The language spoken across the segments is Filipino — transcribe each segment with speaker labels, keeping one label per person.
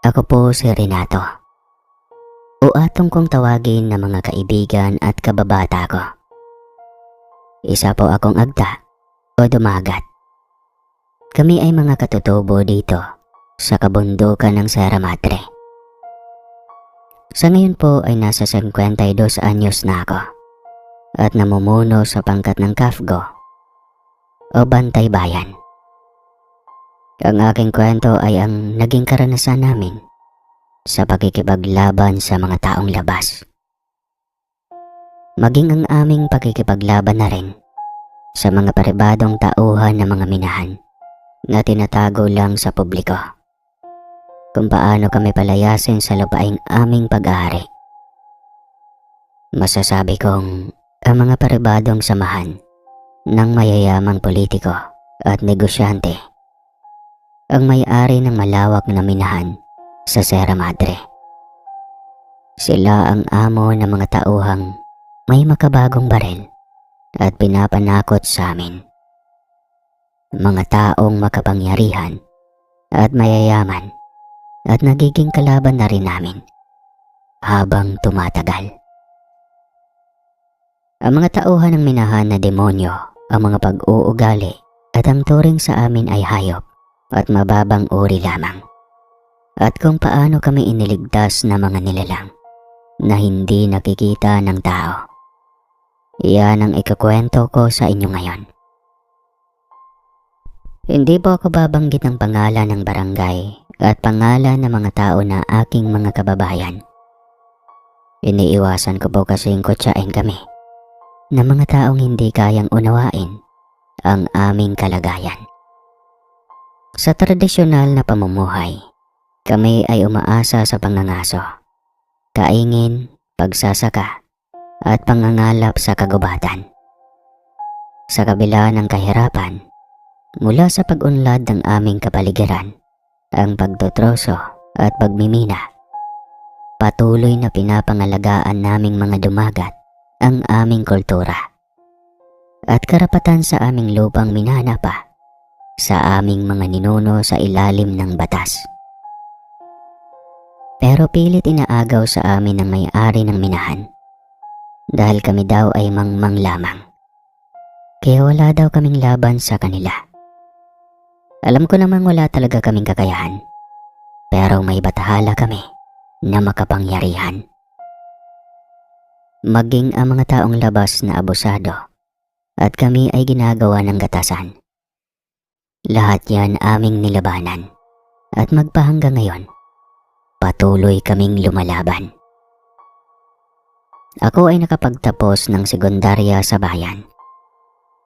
Speaker 1: Ako po si Renato. O atong kong tawagin na mga kaibigan at kababata ko. Isa po akong agta o dumagat. Kami ay mga katutubo dito sa kabundukan ng Sierra Madre. Sa ngayon po ay nasa 52 anyos na ako at namumuno sa pangkat ng Kafgo o Bantay Bayan. Ang aking kwento ay ang naging karanasan namin sa pakikipaglaban sa mga taong labas. Maging ang aming pakikipaglaban na rin sa mga paribadong tauhan ng mga minahan na tinatago lang sa publiko. Kung paano kami palayasin sa lupaing aming pag-aari. Masasabi kong ang mga paribadong samahan ng mayayamang politiko at negosyante ang may-ari ng malawak na minahan sa Sierra Madre. Sila ang amo ng mga tauhang may makabagong baril at pinapanakot sa amin. Mga taong makapangyarihan at mayayaman at nagiging kalaban na rin namin habang tumatagal. Ang mga tauhan ng minahan na demonyo, ang mga pag-uugali at ang turing sa amin ay hayop at mababang uri lamang. At kung paano kami iniligtas na mga nilalang na hindi nakikita ng tao. Iyan ang ikukwento ko sa inyo ngayon. Hindi po ako babanggit ng pangalan ng barangay at pangalan ng mga tao na aking mga kababayan. Iniiwasan ko po kasing kutsain kami na mga taong hindi kayang unawain ang aming kalagayan. Sa tradisyonal na pamumuhay, kami ay umaasa sa pangangaso, kaingin, pagsasaka, at pangangalap sa kagubatan. Sa kabila ng kahirapan, mula sa pag-unlad ng aming kapaligiran, ang pagtutroso at pagmimina, patuloy na pinapangalagaan naming mga dumagat ang aming kultura at karapatan sa aming lupang minana pa sa aming mga ninuno sa ilalim ng batas. Pero pilit inaagaw sa amin ng may-ari ng minahan dahil kami daw ay mangmang lamang. Kaya wala daw kaming laban sa kanila. Alam ko namang wala talaga kaming kakayahan, pero may batahala kami na makapangyarihan. Maging ang mga taong labas na abusado at kami ay ginagawa ng gatasan. Lahat yan aming nilabanan at magpahanggang ngayon, patuloy kaming lumalaban. Ako ay nakapagtapos ng sekundarya sa bayan,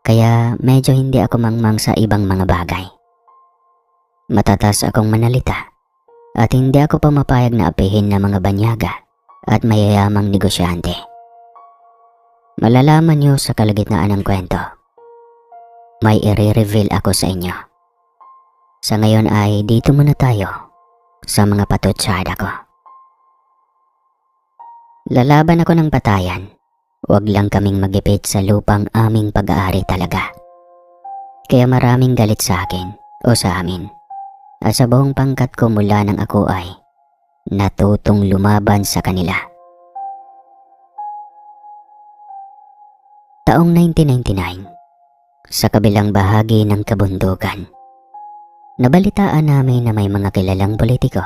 Speaker 1: kaya medyo hindi ako mangmang sa ibang mga bagay. Matatas akong manalita at hindi ako pumapayag na apihin ng mga banyaga at mayayamang negosyante. Malalaman niyo sa kalagitnaan ng kwento. May i-reveal ako sa inyo. Sa ngayon ay dito muna tayo sa mga patutsada ko. Lalaban ako ng patayan. Huwag lang kaming magipit sa lupang aming pag-aari talaga. Kaya maraming galit sa akin o sa amin. At sa buong pangkat ko mula nang ako ay natutong lumaban sa kanila. Taong 1999, sa kabilang bahagi ng kabundukan, nabalitaan namin na may mga kilalang politiko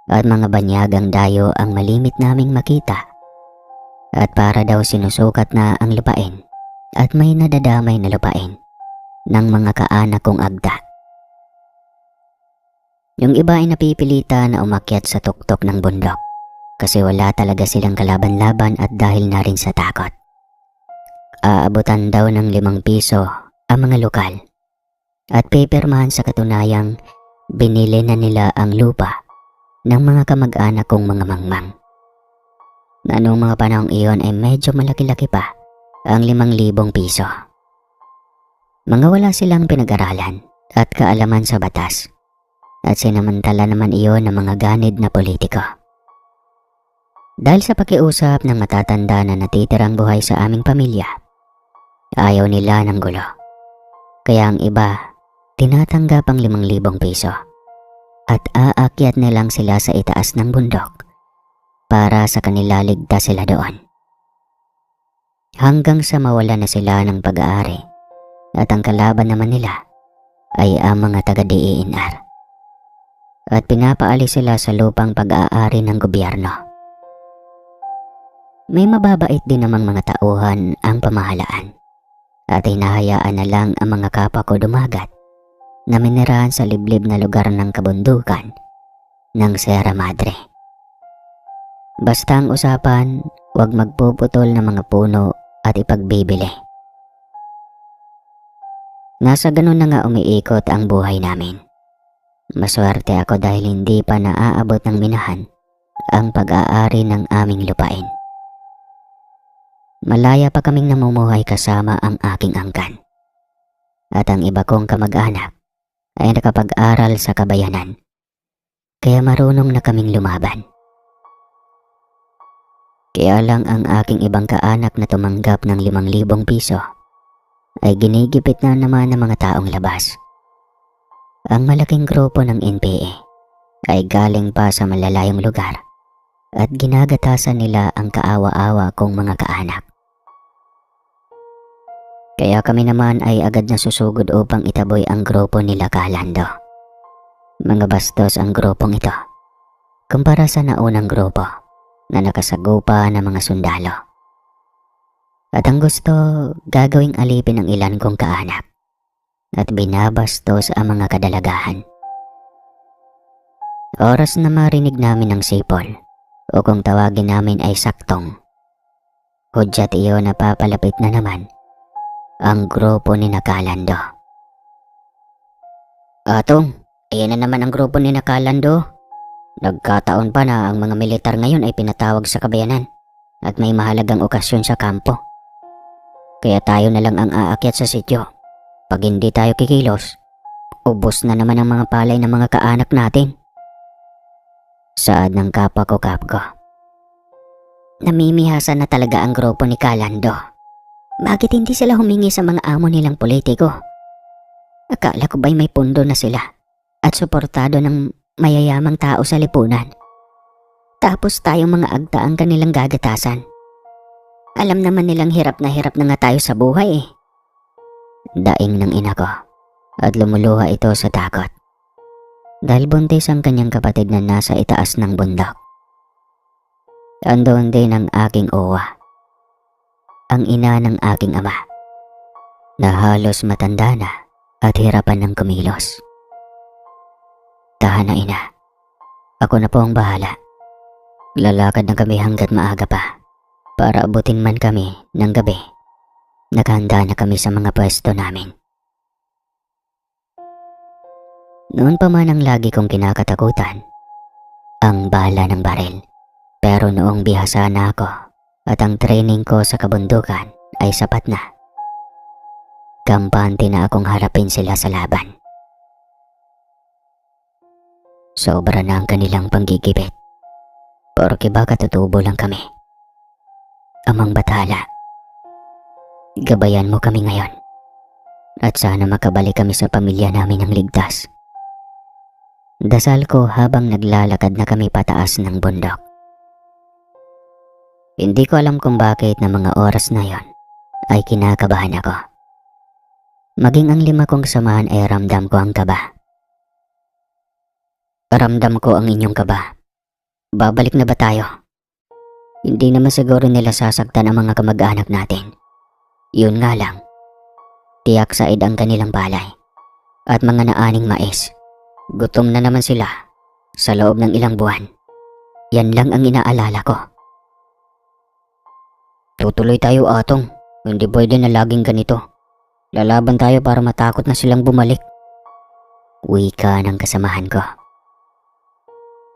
Speaker 1: at mga banyagang dayo ang malimit naming makita at para daw sinusukat na ang lupain at may nadadamay na lupain ng mga kaanak kong agda. Yung iba ay napipilita na umakyat sa tuktok ng bundok kasi wala talaga silang kalaban-laban at dahil na rin sa takot. Aabutan daw ng 5 piso ang mga lokal at pipirmahan sa katunayang binili na nila ang lupa ng mga kamag-anak kong mga mangmang. Noong mga panahong iyon ay medyo malaki-laki pa ang 5,000 piso. Mga wala silang pinag-aralan at kaalaman sa batas at sinamantala naman iyon ng mga ganid na politiko. Dahil sa pakiusap ng matatanda na natitirang buhay sa aming pamilya, ayaw nila ng gulo. Kaya ang iba, tinatanggap ang 5,000 piso at aakyat na lang sila sa itaas ng bundok para sa kanila ligtas sila doon. Hanggang sa mawala na sila ng pag-aari at ang kalaban naman nila ay ang mga taga-DENR at pinapaalis sila sa lupang pag-aari ng gobyerno. May mababait din namang mga tauhan ang pamahalaan at hinahayaan na lang ang mga kapwa ko dumagat na minirahan sa liblib na lugar ng kabundukan ng Sierra Madre. Basta ang usapan, huwag magpuputol ng mga puno at ipagbibili. Nasa ganun na nga umiikot ang buhay namin. Maswerte ako dahil hindi pa naaabot ng minahan ang pag-aari ng aming lupain. Malaya pa kaming namumuhay kasama ang aking angkan. At ang iba kong kamag-anak ay nakapag-aral sa kabayanan. Kaya marunong na kaming lumaban. Kaya lang ang aking ibang kaanak na tumanggap ng 5,000 piso ay ginigipit na naman ng mga taong labas. Ang malaking grupo ng NPA ay galing pa sa malalayong lugar at ginagatasan nila ang kaawa-awa kong mga kaanak. Kaya kami naman ay agad na susugod upang itaboy ang grupo nila Calando. Mga bastos ang grupong ito kumpara sa naunang grupo na nakasagupa ng mga sundalo. At ang gusto, gagawing alipin ang ilan kong kaanak at binabastos ang mga kadalagahan. Oras na marinig namin ng sipol o kung tawagin namin ay saktong, hudyat iyon na papalapit na naman ang grupo ni Calando. Atong, iyan na naman ang grupo ni Calando. Nagkataon pa na ang mga militar ngayon ay pinatawag sa kabayanan at may mahalagang okasyon sa kampo. Kaya tayo na lang ang aakyat sa sityo. Pag hindi tayo kikilos, ubos na naman ang mga palay ng mga kaanak natin. Saad ng kapwa ko, Kapko. Namimihasan na talaga ang grupo ni Calando. Bakit hindi sila humingi sa mga amo nilang politiko? Akala ko ba'y may pundo na sila at suportado ng mayayamang tao sa lipunan? Tapos tayong mga agta ang kanilang gagatasan. Alam naman nilang hirap na nga tayo sa buhay eh. Daing ng ina ko at lumuluha ito sa takot. Dahil buntis ang kanyang kapatid na nasa itaas ng bundok. Andoon din ang aking uwa, ang ina ng aking ama, na halos matanda na at hirapan ng kumilos. Tahan na ina, ako na po ang bahala. Lalakad na kami hanggat maaga pa para abutin man kami ng gabi. Naghanda na kami sa mga pwesto namin. Noon pa man ang lagi kong kinakatakutan, ang bala ng baril. Pero noong bihasa na ako at ang training ko sa kabundukan ay sapat na, kampante na akong harapin sila sa laban. Sobra na ang kanilang panggigipit. Porke baka tutubo lang kami. Amang Bathala, gabayan mo kami ngayon at sana makabalik kami sa pamilya namin ng ligtas. Dasal ko habang naglalakad na kami pataas ng bundok. Hindi ko alam kung bakit na mga oras na yon ay kinakabahan ako. Maging ang 5 kong samahan ay ramdam ko ang kaba. Ramdam ko ang inyong kaba. Babalik na ba tayo? Hindi naman siguro nila sasaktan ang mga kamag-anak natin. Yun nga lang, tiyak said ang kanilang palay at mga naaning mais. Gutom na naman sila sa loob ng ilang buwan. Yan lang ang inaalala ko. Tutuloy tayo, Atong. Hindi pwede na laging ganito. Lalaban tayo para matakot na silang bumalik. Wika ng kasamahan ko.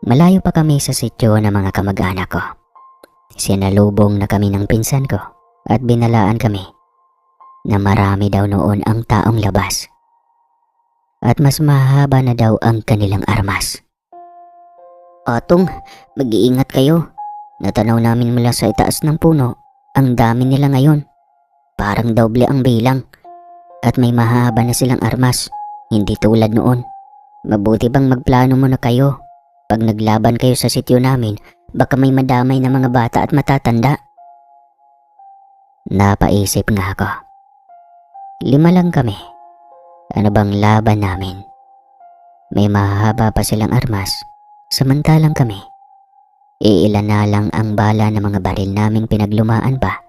Speaker 1: Malayo pa kami sa sityo ng mga kamag-anak ko. Sinalubong na kami ng pinsan ko at binalaan kami na marami daw noon ang taong labas at mas mahaba na daw ang kanilang armas. Atong, mag-iingat kayo. Natanaw namin mula sa itaas ng puno, ang dami nila ngayon. Parang doble ang bilang at may mahaba na silang armas, hindi tulad noon. Mabuti bang magplano muna kayo. Pag naglaban kayo sa sityo namin, baka may madamay na mga bata at matatanda. Napaisip nga ako. 5 lang kami. Ano bang laban namin? May mahahaba pa silang armas, samantalang kami. Iilan na lang ang bala ng mga baril naming pinaglumaan pa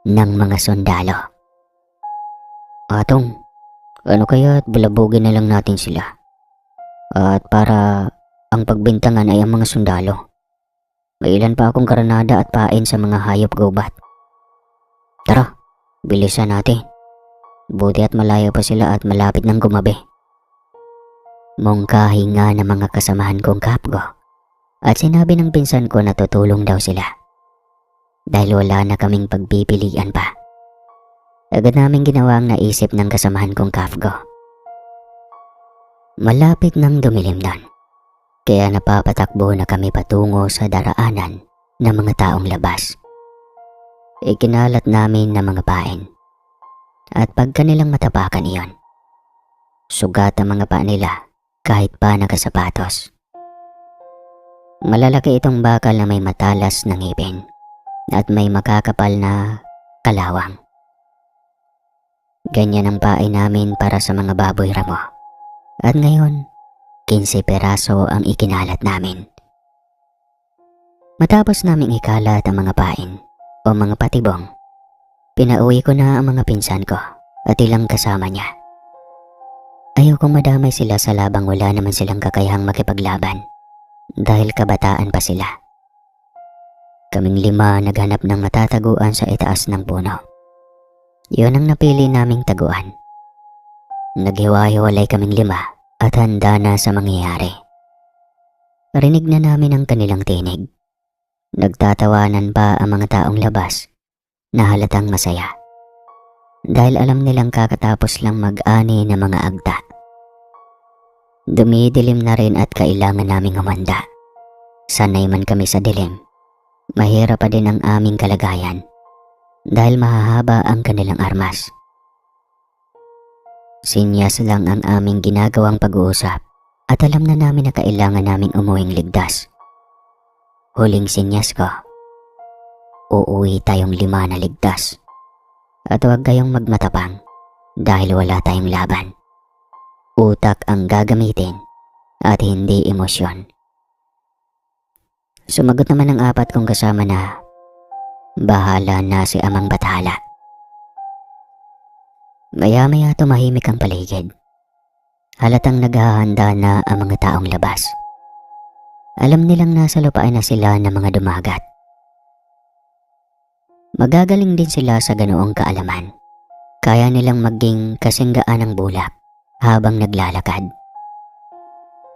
Speaker 1: ng mga sundalo. Atong, ano kaya at bulabugin na lang natin sila? At para ang pagbintangan ay ang mga sundalo. May ilan pa akong karanada at pain sa mga hayop gubat. Tara, bilisan natin. Buti at malayo pa sila at malapit ng gumabi. Mungkahi nga ng mga kasamahan kong kapgo at sinabi ng pinsan ko na tutulong daw sila. Dahil wala na kaming pagpipilian pa. Agad namin ginawa ang naisip ng kasamahan kong kapgo. Malapit nang dumilim nun, kaya napapatakbo na kami patungo sa daraanan ng mga taong labas. Ikinalat namin ng mga pain. At pagka nilang matapakan iyon, sugat ang mga paa nila kahit pa nakasapatos. Malalaki itong bakal na may matalas na ngipin at may makakapal na kalawang. Ganyan ang pain namin para sa mga baboy ramo. At ngayon, 15 peraso ang ikinalat namin. Matapos naming ikalat ang mga pain o mga patibong, pinauwi ko na ang mga pinsan ko at ilang kasama niya. Ayaw kong madamay sila sa labang wala naman silang kakayahang makipaglaban dahil kabataan pa sila. Kaming 5 naghanap ng matataguan sa itaas ng puno. Yun ang napili naming taguan. Naghiwa-hiwalay kaming 5 at handa na sa mangyayari. Rinig na namin ang kanilang tinig. Nagtatawanan pa ang mga taong labas na halatang masaya. Dahil alam nilang kakatapos lang mag-ani ng mga agta. Dumidilim na rin at kailangan naming humanda. Sanay man kami sa dilim, mahirap pa din ang aming kalagayan dahil mahahaba ang kanilang armas. Sinyas lang ang aming ginagawang pag-uusap at alam na namin na kailangan naming umuwing ligtas. Huling sinyas ko, uuwi tayong 5 na ligtas. At huwag kayong magmatapang dahil wala tayong laban. Utak ang gagamitin at hindi emosyon. Sumagot naman ang 4 kong kasama na bahala na si Amang Bathala. Maya-maya tumahimik ang paligid. Halatang naghahanda na ang mga taong labas. Alam nilang nasa lupaan na sila ng mga dumagat. Magagaling din sila sa ganoong kaalaman. Kaya nilang maging kasinggaan ng bulak habang naglalakad.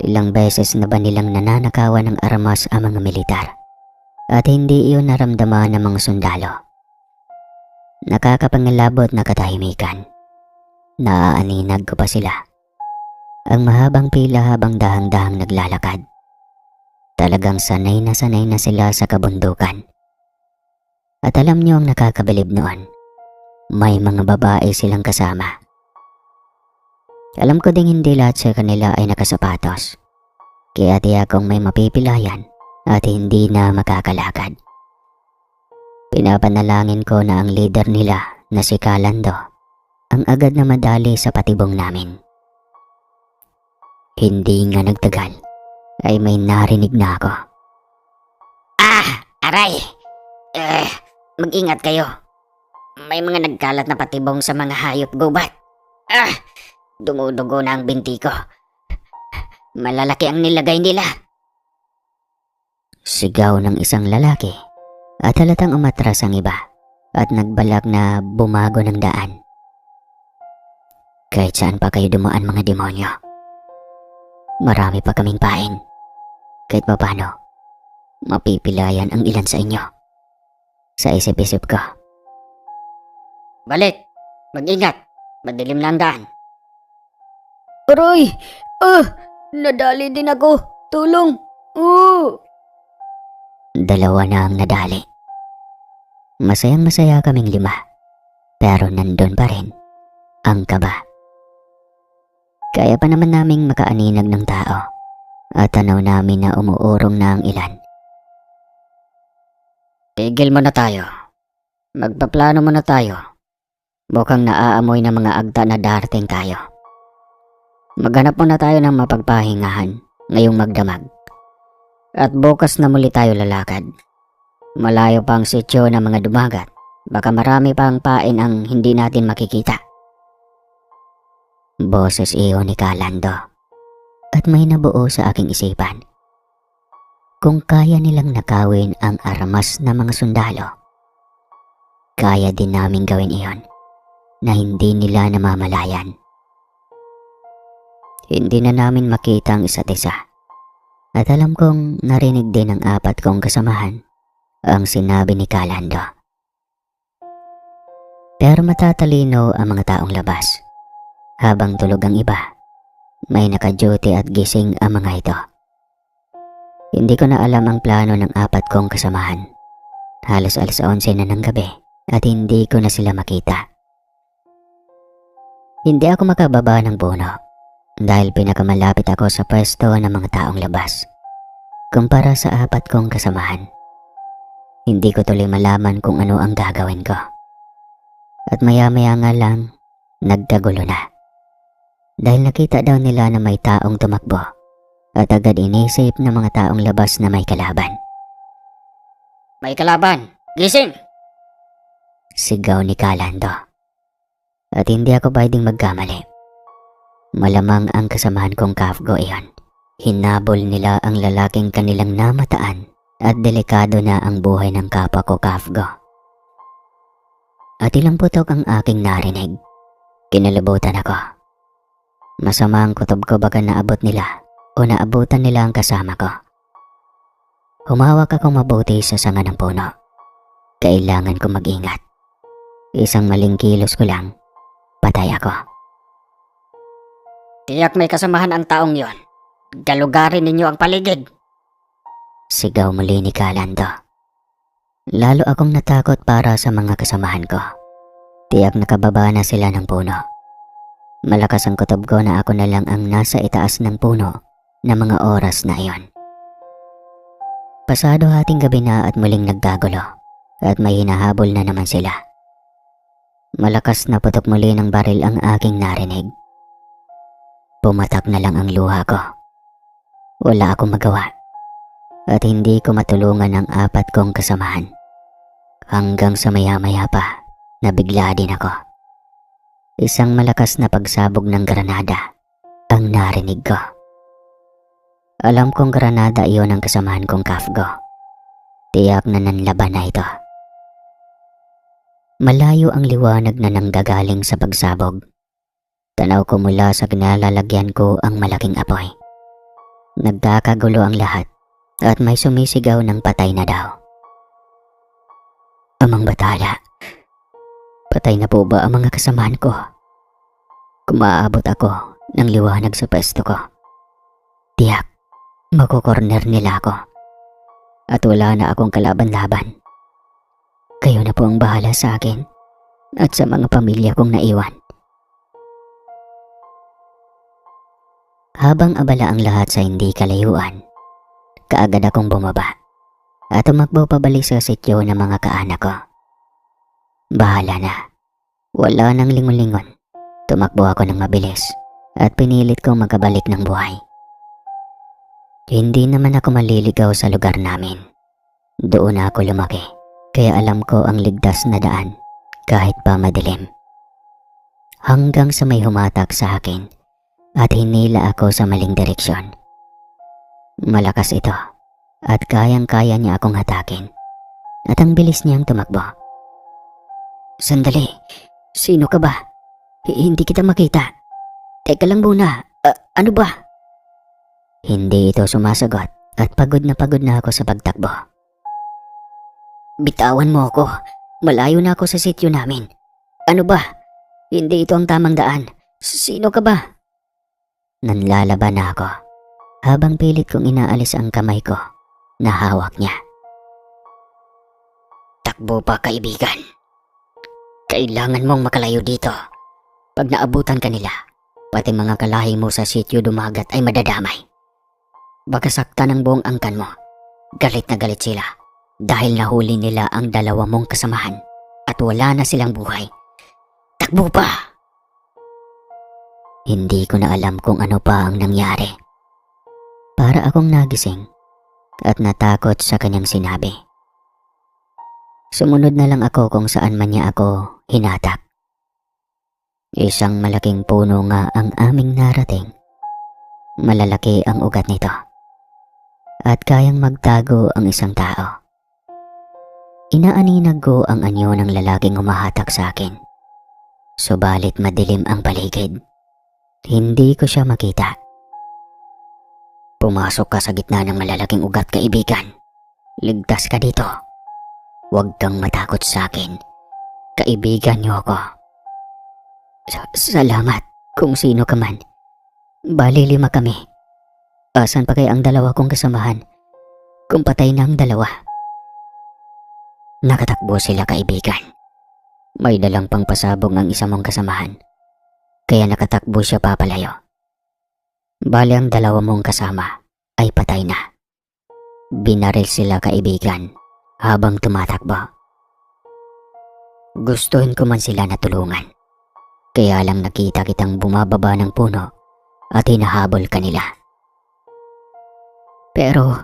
Speaker 1: Ilang beses na ba nilang nananakawan ng armas ang mga militar at hindi iyon naramdaman ng mga sundalo. Nakakapangilabot na katahimikan. Naaaninag ko pa sila. Ang mahabang pila habang dahang-dahang naglalakad. Talagang sanay na sila sa kabundukan. At alam niyo ang nakakabilib noon, may mga babae silang kasama. Alam ko ding hindi lahat sa kanila ay nakasapatos, kaya tiyak kong may mapipilayan at hindi na makakalakad. Pinapanalangin ko na ang leader nila na si Kalando ang agad na madali sa patibong namin. Hindi nga nagtagal ay may narinig na ako. Aray! Mag-ingat kayo. May mga nagkalat na patibong sa mga hayop gubat. Dumudugo na ang binti ko. Malalaki ang nilagay nila. Sigaw ng isang lalaki at halatang umatras ang iba at nagbalak na bumago ng daan. Kahit saan pa kayo dumaan mga demonyo. Marami pa kaming pain. Kahit papano, mapipilayan ang ilan sa inyo. Sa isip-isip ko. Balik! Mag-ingat! Madilim na ang daan. Aray! Nadali din ako! Tulong! 2 na ang nadali. Masayang-masaya kaming 5. Pero nandun pa rin ang kaba. Kaya pa naman naming makaaninag ng tao at tanaw namin na umuurong na ang ilan. Tigil mo na tayo. Magpaplano muna tayo. Mukhang naaamoy ng mga agta na darating tayo. Maghanap muna tayo ng mapagpahingahan ngayong magdamag. At bukas na muli tayo lalakad. Malayo pa ang sityo ng mga dumagat. Baka marami pa ang pain ang hindi natin makikita. Boses iyo ni Kalando. At may nabuo sa aking isipan. Kung kaya nilang nakawin ang aramas na mga sundalo, kaya din namin gawin iyon na hindi nila namamalayan. Hindi na namin makita ang isa't isa. At alam kong narinig din ng 4 kong kasamahan ang sinabi ni Kalando. Pero matatalino ang mga taong labas. Habang tulog ang iba, may naka-duty at gising ang mga ito. Hindi ko na alam ang plano ng 4 kong kasamahan. Halos 11:00 na ng gabi at hindi ko na sila makita. Hindi ako makababa ng puno dahil pinakamalapit ako sa pwesto ng mga taong labas. Kumpara sa 4 kong kasamahan, hindi ko tuloy malaman kung ano ang gagawin ko. At maya-maya nga lang, nagkagulo na. Dahil nakita daw nila na may taong tumakbo at agad inisip ng mga taong labas na may kalaban. May kalaban! Gising! Sigaw ni Kalando. At hindi ako pwedeng magkamali. Malamang ang kasamahan kong kafgo iyon. Hinabol nila ang lalaking kanilang namataan at delikado na ang buhay ng kapwa ko kafgo. At ilang putok ang aking narinig. Kinalabutan ako. Masama ang kutob ko baka naabot nila o naabutan nila ang kasama ko. Humawak ako mabuti sa sanga ng puno. Kailangan ko mag-ingat. Isang maling kilos ko lang, patay ako. Tiyak may kasamahan ang taong yon. Galugarin ninyo ang paligid. Sigaw muli ni Kalando. Lalo akong natakot para sa mga kasamahan ko. Tiyak nakababa na sila ng puno. Malakas ang kutob ko na ako na lang ang nasa itaas ng puno na mga oras na iyon. Pasado hating gabi na at muling nagkagulo at may hinahabol na naman sila. Malakas na putok muli ng baril ang aking narinig. Pumatak na lang ang luha ko. Wala akong magawa at hindi ko matulungan ang 4 kong kasamahan. Hanggang sa maya-maya pa, nabigla din ako. Isang malakas na pagsabog ng granada ang narinig ko. Alam kong granada iyon ang kasamahan kong kafgo. Tiyak na nanlaban na ito. Malayo ang liwanag na nanggagaling sa pagsabog. Tanaw ko mula sa kinalalagyan ko ang malaking apoy. Nagkakagulo ang lahat at may sumisigaw ng patay na daw. Amang batala, patay na po ba ang mga kasamahan ko? Kumaabot ako ng liwanag sa pwesto ko. Tiyak, makukorner nila ako. At wala na akong kalaban-laban. Kayo na po ang bahala sa akin at sa mga pamilya kong naiwan. Habang abala ang lahat sa hindi kalayuan, kaagad akong bumaba at tumakbo pabalik sa sityo ng mga kaanak ko. Bahala na. Wala nang lingon-lingon. Tumakbo ako ng mabilis at pinilit kong makabalik ng buhay. Hindi naman ako maliligaw sa lugar namin. Doon ako lumaki, kaya alam ko ang ligtas na daan kahit pa madilim. Hanggang sa may humatak sa akin at hinila ako sa maling direksyon. Malakas ito at kayang-kaya niya akong hatakin at ang bilis niyang tumakbo. Sandali, sino ka ba? Hindi kita makita. Teka lang muna, ano ba? Hindi ito sumasagot at pagod na ako sa pagtakbo. Bitawan mo ako, malayo na ako sa sityo namin. Ano ba? Hindi ito ang tamang daan. Sino ka ba? Nanlalaban na ako habang pilit kong inaalis ang kamay ko na hawak niya. Takbo pa, kaibigan. Kailangan mong makalayo dito. Pag naabutan ka nila, Pati mga kalahi mo sa sityo dumagat ay madadamay. Baka sakta ng buong angkan mo. Galit na galit sila dahil nahuli nila ang dalawa mong kasamahan at wala na silang buhay. Takbo pa! Hindi ko na alam kung ano pa ang nangyari. Para akong nagising at natakot sa kanyang sinabi. Sumunod na lang ako kung saan man niya ako hinatak. Isang malaking puno nga ang aming narating. Malalaki ang ugat nito. At kayang magtago ang isang tao. Inaaninag ko ang anyo ng lalaking humahatak sa akin. Subalit madilim ang paligid. Hindi ko siya makita. Pumasok ka sa gitna ng malalaking ugat, kaibigan. Ligtas ka dito. Huwag kang matakot sa akin. Kaibigan niyo ako. Salamat kung sino ka man. Bali 5 kami. Asan pa kaya ang dalawa kong kasamahan? Kung patay na ang dalawa. Nakatakbo sila, kaibigan. May dalang pang pasabog ang isa mong kasamahan. Kaya nakatakbo siya papalayo. Bali ang dalawa mong kasama ay patay na. Binaril sila, kaibigan, habang tumatakbo. Gustuhin ko man sila na tulungan. Kaya lang nakita kitang bumababa ng puno at hinahabol kanila. Pero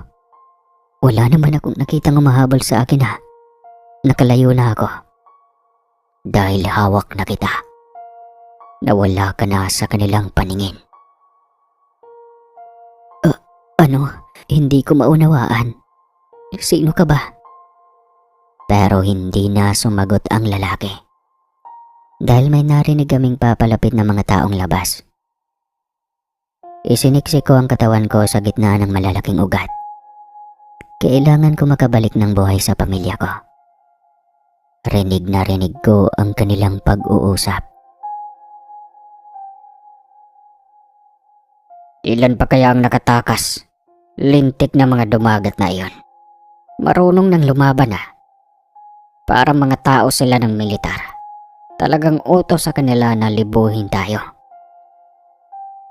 Speaker 1: wala naman akong nakitang umahabol sa akin ha. Nakalayo na ako. Dahil hawak na kita. Nawala ka na sa kanilang paningin. Ano? Hindi ko maunawaan. Sino ka ba? Pero hindi na sumagot ang lalaki. Dahil may narinig kaming papalapit na mga taong labas. Isiniksik ko ang katawan ko sa gitna ng malalaking ugat. Kailangan ko makabalik ng buhay sa pamilya ko. Rinig na rinig ko ang kanilang pag-uusap. Ilan pa kaya ang nakatakas? Lintik na mga dumagat na iyon. Marunong nang lumaban na. Para mga tao sila ng militar. Talagang utos sa kanila na libuhin tayo.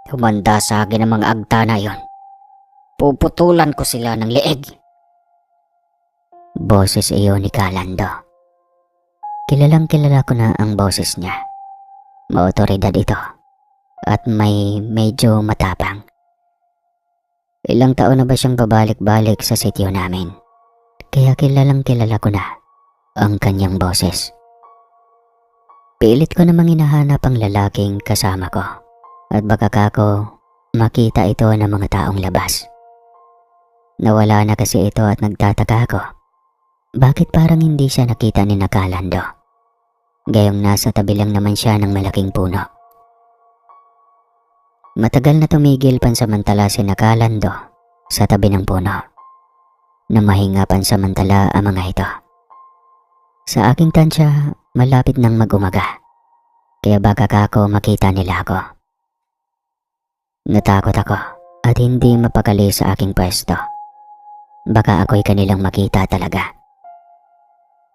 Speaker 1: Humanda sa akin ang mga agta na iyon. Puputulan ko sila ng leeg. Boses iyon ni Calando. Kilalang kilala ko na ang boses niya. Maotoridad ito. At may medyo matapang. Ilang taon na ba siyang pabalik-balik sa sityo namin. Kaya kilalang kilala ko na ang kanyang boses. Pilit ko namang hinahanap ang lalaking kasama ko. At baka kako makita ito ng mga taong labas. Nawala na kasi ito at nagtataka ako. Bakit parang hindi siya nakita ni Calando? Gayong nasa tabi lang naman siya ng malaking puno. Matagal na tumigil pansamantala si Calando sa tabi ng puno. Na mahinga pansamantala ang mga ito. Sa aking tansya, malapit nang mag-umaga. Kaya baka kako makita nila ako. Natakot ako at hindi mapakali sa aking pwesto. Baka ako'y kanilang makita talaga.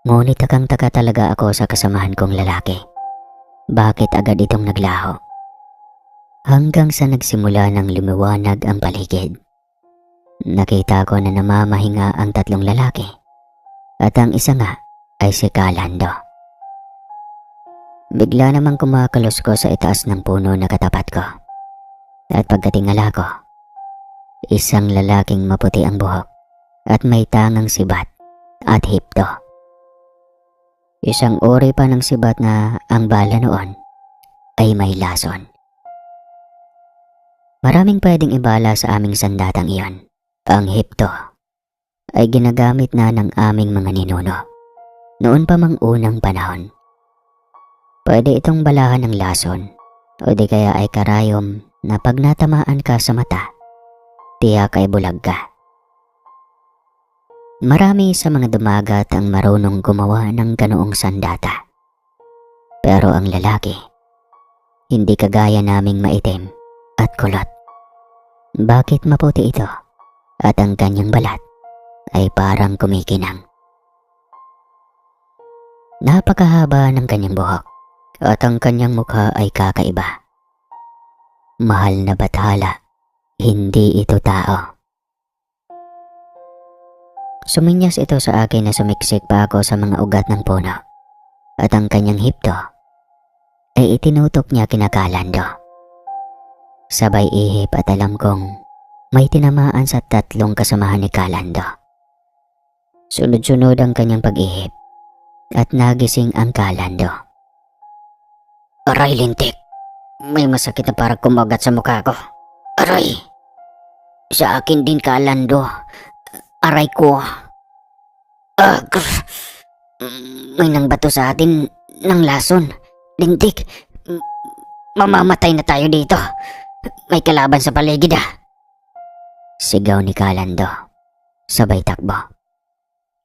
Speaker 1: Ngunit takang-taka talaga ako sa kasamahan kong lalaki. Bakit agad itong naglaho? Hanggang sa nagsimula ng lumiwanag ang paligid. Nakita ko na namamahinga ang 3 lalaki. At ang isa nga ay si Calando. Bigla namang kumakalos ko sa itaas ng puno na katapat ko. At pagkatingala ko, isang lalaking maputi ang buhok at may tangang sibat at hipto. Isang uri pa ng sibat na ang bala noon ay may lason. Maraming pwedeng ibala sa aming sandatang iyon. Ang hipto ay ginagamit na ng aming mga ninuno noon pa mang unang panahon. Pwede itong balahan ng lason o di kaya ay karayom na pag natamaan ka sa mata, tiyak ay bulag ka. Marami sa mga dumagat ang marunong gumawa ng ganoong sandata. Pero ang lalaki, hindi kagaya naming maitim at kulot. Bakit maputi ito at ang kanyang balat ay parang kumikinang? Napakahaba ng kanyang buhok at ang kanyang mukha ay kakaiba. Mahal na bathala, hindi ito tao. Suminyas ito sa akin na sumiksik pa ako sa mga ugat ng puno at ang kanyang hipto ay itinutok niya kina Kalando. Sabay ihip at alam kong may tinamaan sa 3 kasamahan ni Kalando. Sunod-sunod ang kanyang pag-ihip at nagising ang Kalando. Aray, lintik! May masakit na parang kumagat sa mukha ko. Aray! Sa akin din, Kalando. Aray ko. May nangbato sa atin ng lason. Lintik, mamamatay na tayo dito. May kalaban sa paligid Sigaw ni Kalando. Sabay takbo.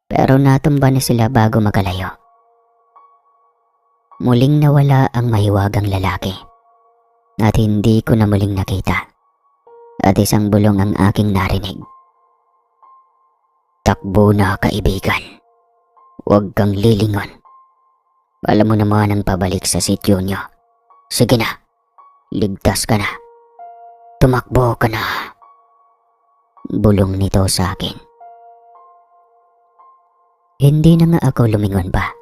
Speaker 1: Pero natumba na sila bago makalayo. Muling nawala ang mahiwagang lalaki. At hindi ko na muling nakita. At isang bulong ang aking narinig. Takbo na, kaibigan. Huwag kang lilingon. Alam mo naman ang pabalik sa sityo nyo. Sige na, ligtas ka na. Tumakbo ka na. Bulong nito sa akin. Hindi na nga ako lumingon pa.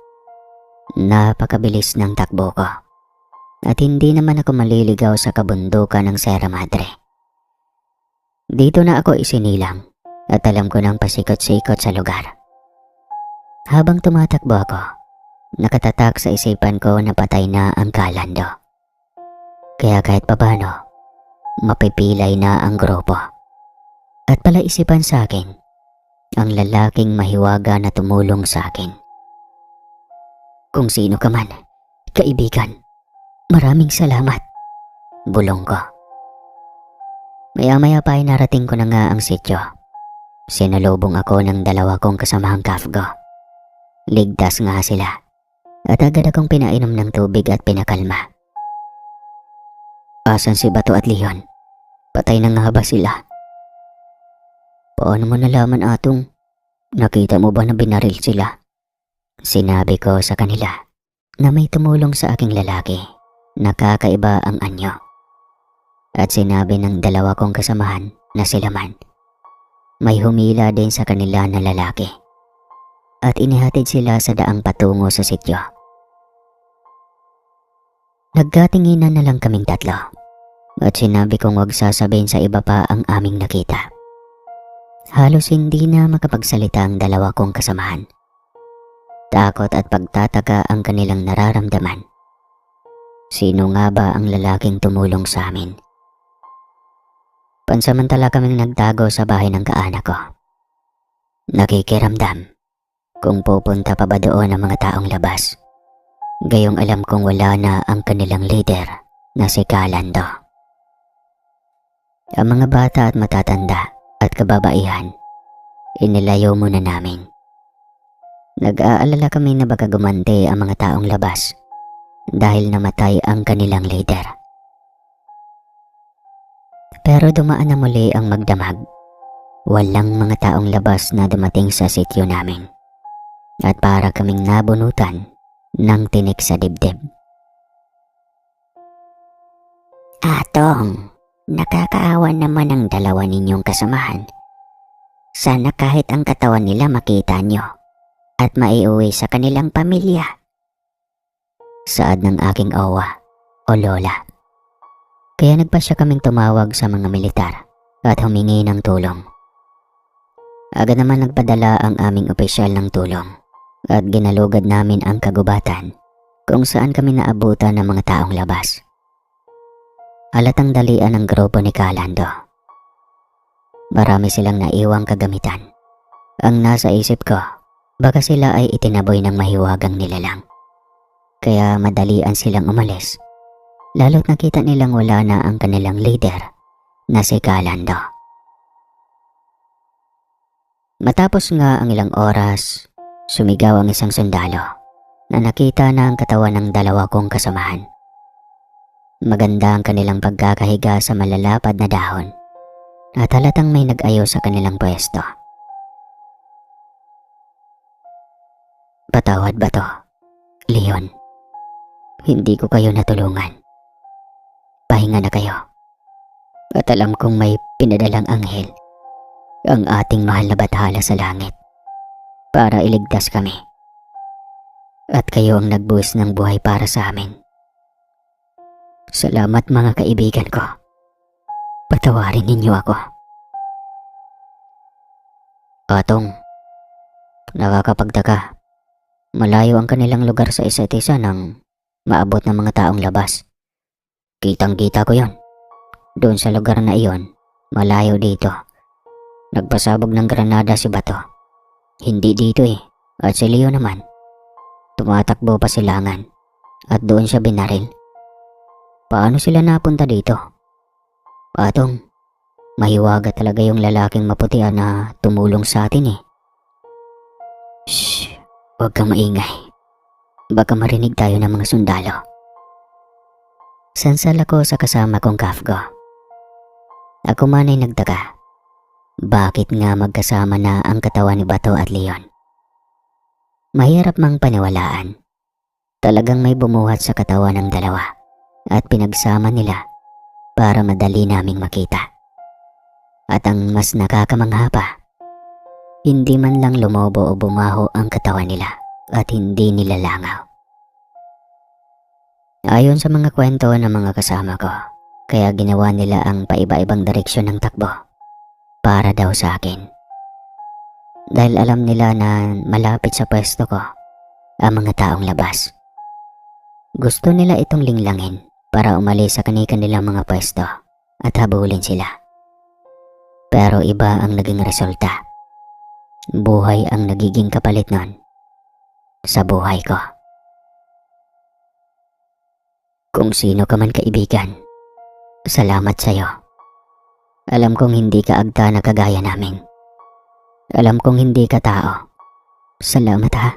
Speaker 1: Napakabilis ng takbo ko. At hindi naman ako maliligaw sa kabundukan ng Sierra Madre. Dito na ako isinilang at alam ko nang pasikot-sikot sa lugar. Habang tumatakbo ako, nakatatak sa isipan ko na patay na ang Kalando. Kaya kahit papano, mapipilay na ang grupo. At palaisipan sa akin, ang lalaking mahiwaga na tumulong sa akin. Kung sino ka man, kaibigan, maraming salamat. Bulong ko. Maya-maya pa ay narating ko na nga ang sityo. Sinalubong ako ng 2 kong kasamahang Kafgo. Ligtas nga sila. At agad akong pinainom ng tubig at pinakalma. Asan si Bato at Leon? Patay na nga ba sila? Paano mo nalaman, Atong? Nakita mo ba na binaril sila? Sinabi ko sa kanila na may tumulong sa aking lalaki. Nakakaiba ang anyo. At sinabi ng 2 kong kasamahan na sila man may humila din sa kanila na lalaki. At inihatid sila sa daang patungo sa sityo. Nagkatinginan na lang kaming 3 at sinabi kong huwag sasabihin sa iba pa ang aming nakita. Halos hindi na makapagsalita ang 2 kong kasamahan. Takot at pagtataka ang kanilang nararamdaman. Sino nga ba ang lalaking tumulong sa amin? Pansamantala kaming nagtago sa bahay ng kaanak ko. Nakikiramdam kung pupunta pa ba doon ang mga taong labas. Gayong alam kong wala na ang kanilang leader na si Kalando. Ang mga bata at matatanda at kababaihan, inilayo muna namin. Nag-aalala kami na baka gumante ang mga taong labas dahil namatay ang kanilang leader. Pero dumaan na muli ang magdamag. Walang mga taong labas na dumating sa sityo namin. At para kaming nabunutan ng tinik sa dibdib. Atong, nakakaawa naman ang 2 ninyong kasamahan. Sana kahit ang katawan nila makita nyo at maiuwi sa kanilang pamilya. Saad ng aking awa o lola. Kaya nagpasya kaming tumawag sa mga militar at humingi ng tulong. Agad naman nagpadala ang aming opisyal ng tulong at ginalugad namin ang kagubatan kung saan kami naabutan ng mga taong labas. Halatang dalian ang grupo ni Kalando. Marami silang naiwang kagamitan. Ang nasa isip ko, baka sila ay itinaboy ng mahiwagang nilalang. Kaya madalian silang umalis, lalo't nakita nilang wala na ang kanilang leader na si Kalando. Matapos nga ang ilang oras, sumigaw ang isang sundalo na nakita na ang katawan ng 2 kong kasamahan. Maganda ang kanilang pagkakahiga sa malalapad na dahon at halatang may nag-ayo sa kanilang pwesto. Patawad ba to, Leon? Hindi ko kayo natulungan. Pahinga na kayo At alam kong may pinadalang anghel, ang ating mahal na bathala sa langit, para iligtas kami. At kayo ang nagbuwis ng buhay para sa amin. Salamat mga kaibigan ko. Patawarin ninyo ako. Atong, nakakapagtaka. Malayo ang kanilang lugar sa isa't isa nang maabot ng mga taong labas. Kitang-kita ko yon. Doon sa lugar na iyon, malayo dito. Nagpasabog ng granada si Bato. Hindi dito eh. At si Leo naman, tumatakbo pa silangan. At doon siya binaril. Paano sila napunta dito? Atong, mahiwaga talaga yung lalaking maputi na tumulong sa atin eh. Shh, huwag kang maingay. Baka marinig tayo ng mga sundalo. Sansal ako sa kasama kong Kafgo. Ako man ay nagtaka. Bakit nga magkasama na ang katawan ni Bato at Leon? Mahirap mang paniwalaan. Talagang may bumuhat sa katawan ng dalawa at pinagsama nila para madali naming makita. At ang mas nakakamangha pa, hindi man lang lumobo o bumaho ang katawan nila at hindi nila langaw. Ayon sa mga kwento ng mga kasama ko, kaya ginawa nila ang paiba-ibang direksyon ng takbo para daw sa akin. Dahil alam nila na malapit sa pwesto ko ang mga taong labas. Gusto nila itong linglangin para umalis sa kanilang mga pwesto at habulin sila. Pero iba ang naging resulta. Buhay ang nagiging kapalit nun sa buhay ko. Kung sino ka man kaibigan, salamat sa'yo. Alam kong hindi ka agta na kagaya namin. Alam kong hindi ka tao. Salamat ha.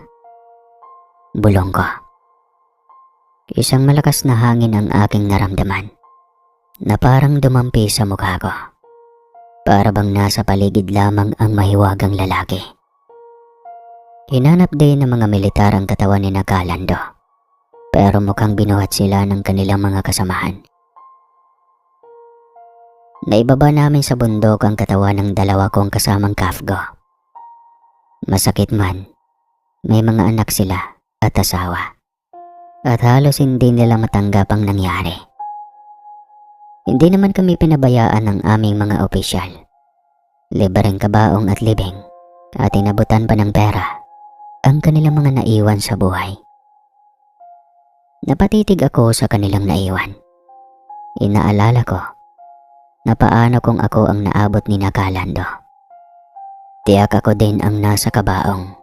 Speaker 1: Bulong ko. Isang malakas na hangin ang aking naramdaman na parang dumampi sa mukha ko. Para bang nasa paligid lamang ang mahiwagang lalaki. Hinanap din ng mga militar ang katawan ni Nakalando, pero mukhang binuhat sila ng kanilang mga kasamahan. Naibaba namin sa bundok ang katawan ng dalawa kong kasamang Kafgo. Masakit man, may mga anak sila at asawa. At halos hindi nila matanggap ang nangyari. Hindi naman kami pinabayaan ng aming mga opisyal. Libreng kabaong at libing at inabutan pa ng pera ang kanilang mga naiwan sa buhay. Napatitig ako sa kanilang naiwan. Inaalala ko na paano kung ako ang naabot ni Nakalando. Tiyak ako din ang nasa kabaong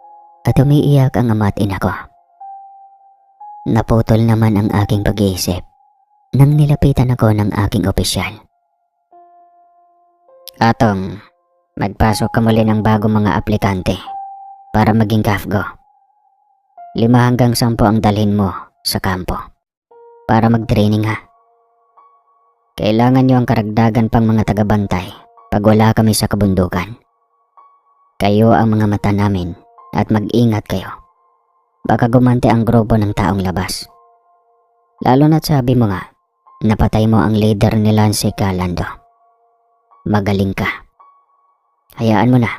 Speaker 1: at umiiyak ang ama at ina ko. Naputol naman ang aking pag-iisip nang nilapitan ako ng aking opisyal. Atong, magpasok ka muli ng bagong mga aplikante para maging Kafgo. 5 hanggang 10 ang dalhin mo sa kampo para mag-training ha. Kailangan nyo ang karagdagan pang mga tagabantay pag wala kami sa kabundukan. Kayo ang mga mata namin at mag-ingat kayo. Baka gumante ang grupo ng taong labas. Lalo na't sabi mo nga, napatay mo ang leader nila si Kalando. Magaling ka. Hayaan mo na.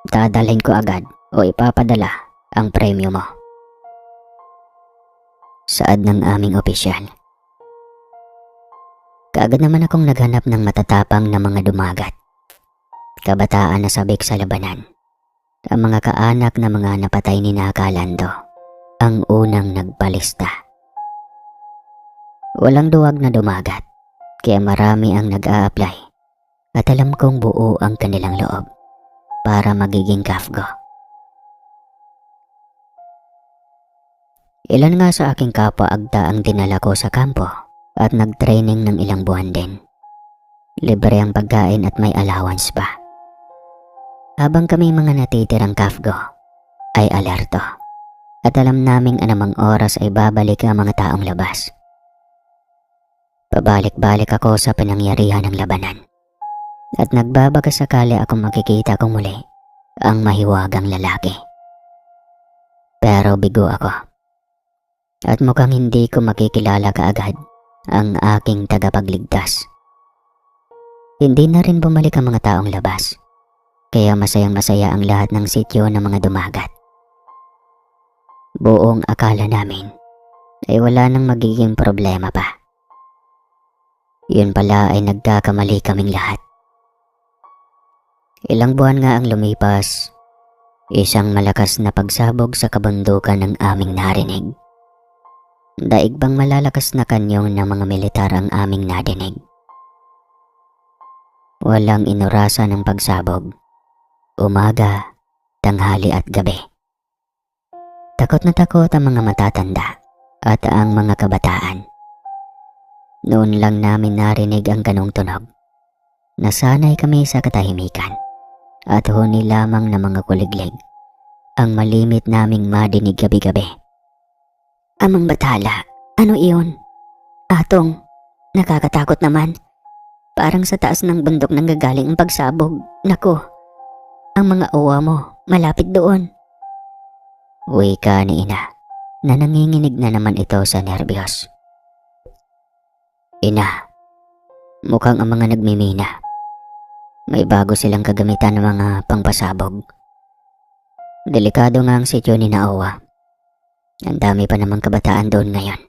Speaker 1: Dadalhin ko agad o ipapadala ang premyo mo. Saad ng aming opisyal. Kaagad naman akong naghanap ng matatapang na mga dumagat. Kabataan na sabik sa labanan. Ang mga kaanak na mga napatay ni Nakalando ang unang nagpalista. Walang duwag na dumagat, kaya marami ang nag-a-apply at alam kong buo ang kanilang loob para magiging Kafgo. Ilan nga sa aking kapwa agta ang dinala ko sa kampo at nag-training ng ilang buwan din. Libre ang pagkain at may allowance pa. Habang kami mga natitirang Kafgo ay alerto at alam naming anumang oras ay babalik ang mga taong labas. Pabalik-balik ako sa pinangyarihan ng labanan at nagbabakasakali akong makikita kong muli ang mahiwagang lalaki. Pero bigo ako at mukhang hindi ko makikilala kaagad ang aking tagapagligtas. Hindi na rin bumalik ang mga taong labas, kaya masayang masaya ang lahat ng sityo ng mga dumagat. Buong akala namin ay wala nang magiging problema pa. Yun pala ay nagkakamali kaming lahat. Ilang buwan nga ang lumipas, isang malakas na pagsabog sa kabundukan ng aming narinig. Daig bang malalakas na kanyong ng mga militar ang aming nadinig. Walang inurasan ng pagsabog, umaga, tanghali at gabi. Takot na takot ang mga matatanda at ang mga kabataan. Noon lang namin narinig ang ganong tunog. Nasanay kami sa katahimikan at huni lamang ng mga kuliglig ang malimit naming madinig gabi-gabi. Amang bathala, ano iyon? Atong, nakakatakot naman. Parang sa taas ng bundok nanggagaling ang pagsabog. Nako, ang mga uwa mo, malapit doon. Wika ni ina, na nanginginig na naman ito sa nerbiyos. Ina, mukhang ang mga nagmimina. May bago silang kagamitan ng mga pangpasabog. Delikado nga ang sityo ni Naowa. Ang dami pa namang kabataan doon ngayon.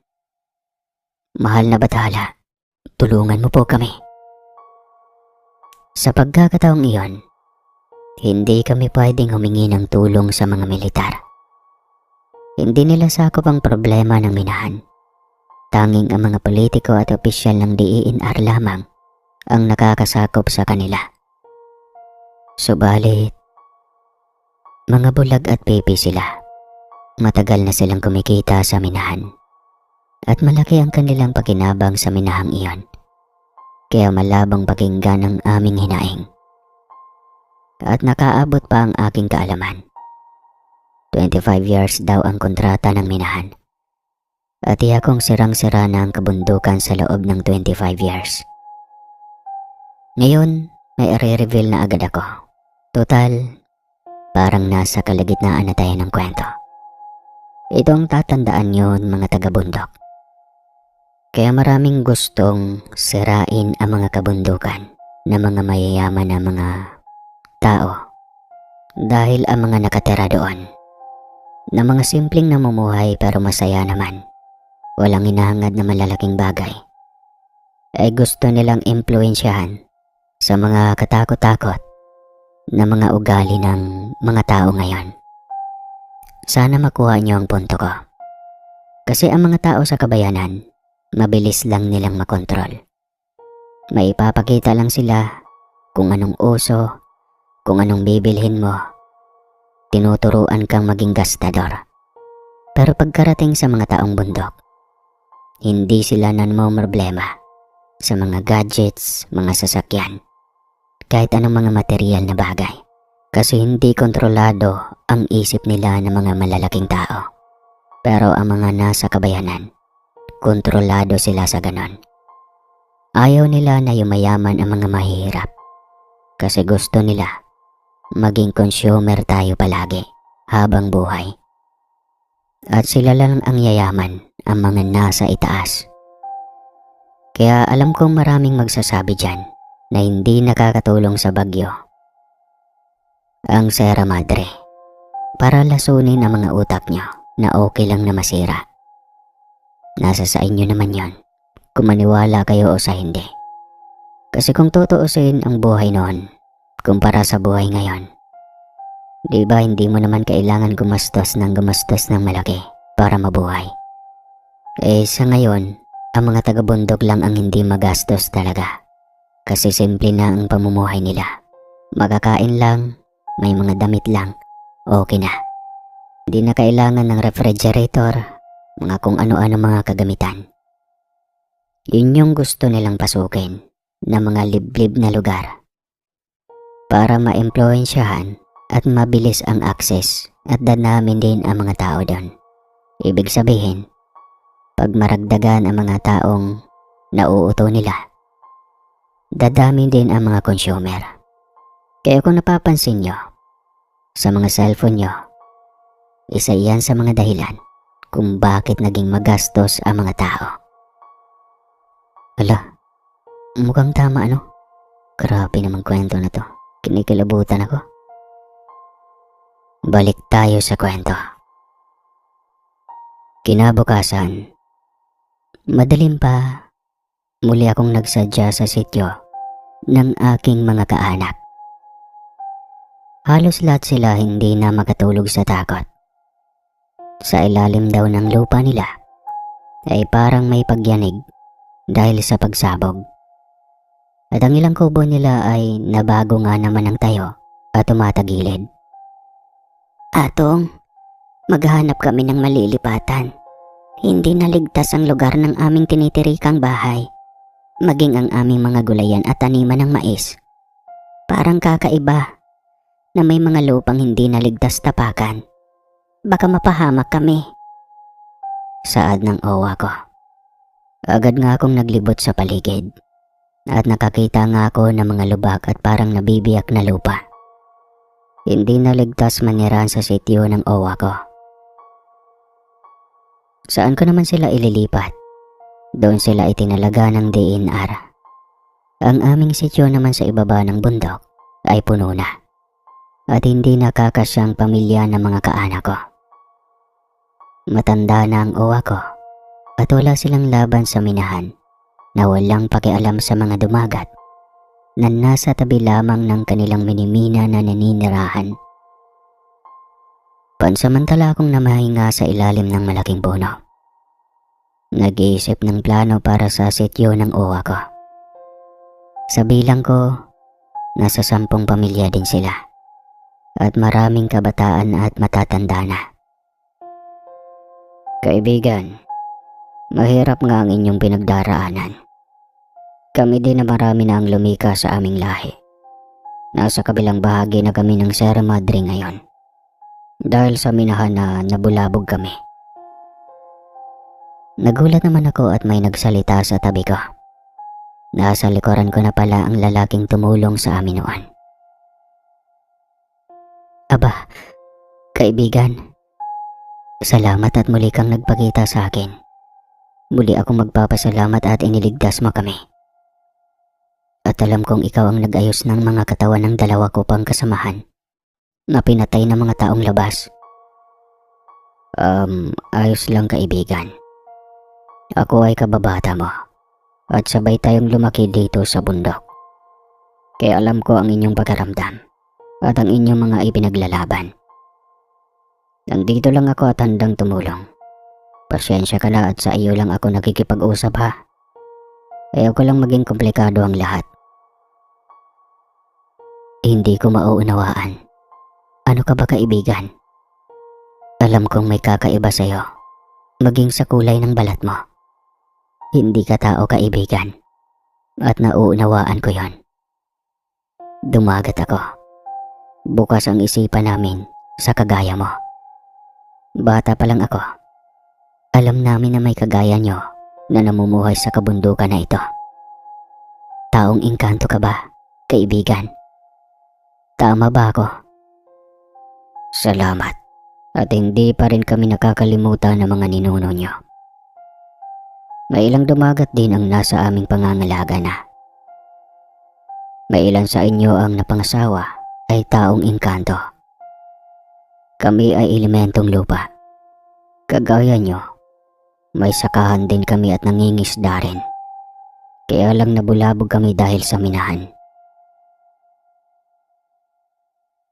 Speaker 1: Mahal na bathala, tulungan mo po kami. Sa pagkakataong iyon, hindi kami pwedeng humingi ng tulong sa mga militar. Hindi nila sakop ang problema ng minahan. Tanging ang mga politiko at opisyal ng DENR lamang ang nakakasakop sa kanila. Subalit, mga bulag at pipi sila. Matagal na silang kumikita sa minahan at malaki ang kanilang pakinabang sa minahang iyon. Kaya malabang pakinggan ang aming hinaing. At nakaabot pa ang aking kaalaman. 25 years daw ang kontrata ng minahan. At iya kong sirang-sira na ang kabundukan sa loob ng 25 years. Ngayon, may i-reveal na agad ako. Total, parang nasa kalagitnaan na tayo ng kwento. Itong tatandaan yun mga taga-bundok. Kaya maraming gustong sirain ang mga kabundukan ng mga mayayaman na mga tao dahil ang mga nakatira doon na mga simpleng namumuhay pero masaya naman, walang hinahangad na malalaking bagay, ay gusto nilang impluwensyahan sa mga katakot-takot na mga ugali ng mga tao ngayon. Sana makuha niyo ang punto ko. Kasi ang mga tao sa kabayanan, mabilis lang nilang makontrol. Maipapakita lang sila kung anong uso, kung anong bibilhin mo. Tinuturuan kang maging gastador. Pero pagkarating sa mga taong bundok, hindi sila problema sa mga gadgets, mga sasakyan, kahit anong mga material na bagay. Kasi hindi kontrolado ang isip nila ng mga malalaking tao. Pero ang mga nasa kabayanan, kontrolado sila sa ganon. Ayaw nila na yumayaman ang mga mahihirap. Kasi gusto nila maging consumer tayo palagi habang buhay. At sila lang ang yayaman, ang mga nasa itaas. Kaya alam kong maraming magsasabi dyan na hindi nakakatulong sa bagyo ang Sierra Madre para lasunin ang mga utak nyo na okay lang na masira. Nasa sa inyo naman yon kung maniwala kayo o sa hindi. Kasi kung tutuusin ang buhay noon kumpara sa buhay ngayon, di ba hindi mo naman kailangan gumastos ng malaki para mabuhay? Eh sa ngayon, ang mga taga-bundok lang ang hindi magastos talaga. Kasi simple na ang pamumuhay nila. Makakain lang, may mga damit lang, okay na. Di na kailangan ng refrigerator, mga kung ano-ano mga kagamitan. Yun yung gusto nilang pasukin na mga liblib na lugar para ma-impluwensyahan at mabilis ang access at danamin din ang mga tao doon. Ibig sabihin, pag maragdagan ang mga taong nauuto nila, dadami din ang mga consumer. Kaya kung napapansin nyo, sa mga cellphone nyo, isa yan sa mga dahilan kung bakit naging magastos ang mga tao. Ala, mukhang tama ano? Grabe namang kwento na to. Kinikilabutan ako. Balik tayo sa kwento. Kinabukasan, madalim pa, muli akong nagsadya sa sityo ng aking mga kaanak. Halos lahat sila hindi na makatulog sa takot. Sa ilalim daw ng lupa nila ay parang may pagyanig dahil sa pagsabog. At ang ilang kubo nila ay nabago nga naman ng tayo at tumatagilid. Atong, maghanap kami ng malilipatan. Hindi naligtas ang lugar ng aming tinitirikang bahay. Maging ang aming mga gulayan at taniman ng mais. Parang kakaiba na may mga lupang hindi naligtas tapakan. Baka mapahamak kami. Saad ng owa ko. Agad nga akong naglibot sa paligid. At nakakita nga ako ng mga lubak at parang nabibiyak na lupa. Hindi naligtas manirahan sa sityo ng owa ko. Saan ko naman sila ililipat? Doon sila itinalaga ng DNR. Ang aming sityo naman sa ibaba ng bundok ay puno na. At hindi nakakasyang pamilya ng mga kaanak ko. Matanda na ang owa ko at wala silang laban sa minahan na walang pakialam sa mga dumagat na nasa tabi lamang ng kanilang minimina na naninirahan. Pansamantala akong namahinga sa ilalim ng malaking puno. Nag-iisip ng plano para sa sityo ng owa ko. Sa bilang ko, nasa 10 pamilya din sila at maraming kabataan at matatanda na. Kaibigan, mahirap nga ang inyong pinagdaraanan. Kami din na marami na ang lumika sa aming lahi. Nasa kabilang bahagi na kami ng Sierra Madre ngayon. Dahil sa minahan na nabulabog kami. Nagulat naman ako at may nagsalita sa tabi ko. Nasa likuran ko na pala ang lalaking tumulong sa amin noon. Aba, kaibigan. Salamat at muli kang nagpakita sa akin. Muli akong magpapasalamat at iniligtas mo kami. At alam kong ikaw ang nag-ayos ng mga katawan ng dalawa ko pang kasamahan na pinatay ng mga taong labas. Ayos lang kaibigan. Ako ay kababata mo at sabay tayong lumaki dito sa bundok. Kaya alam ko ang inyong pagkaramdam at ang inyong mga ipinaglalaban. Nandito lang ako at handang tumulong. Pasyensya ka na at sa iyo lang ako nakikipag-usap ha. Ayaw ko lang maging komplikado ang lahat. Hindi ko mauunawaan. Ano ka ba kaibigan? Alam kong may kakaiba sa'yo, maging sa kulay ng balat mo. Hindi ka tao kaibigan, at nauunawaan ko yon. Dumagat ako. Bukas ang isipan namin sa kagaya mo. Bata pa lang ako. Alam namin na may kagaya nyo na namumuhay sa kabundukan na ito. Taong engkanto ka ba, kaibigan? Tama ba ako? Salamat. At hindi pa rin kami nakakalimutan ng mga ninuno nyo. May ilang dumagat din ang nasa aming pangangalaga na. May ilan sa inyo ang napangasawa ay taong engkanto. Kami ay elementong lupa. Kagaya nyo, may sakahan din kami at nangingisda rin. Kaya lang nabulabog kami dahil sa minahan.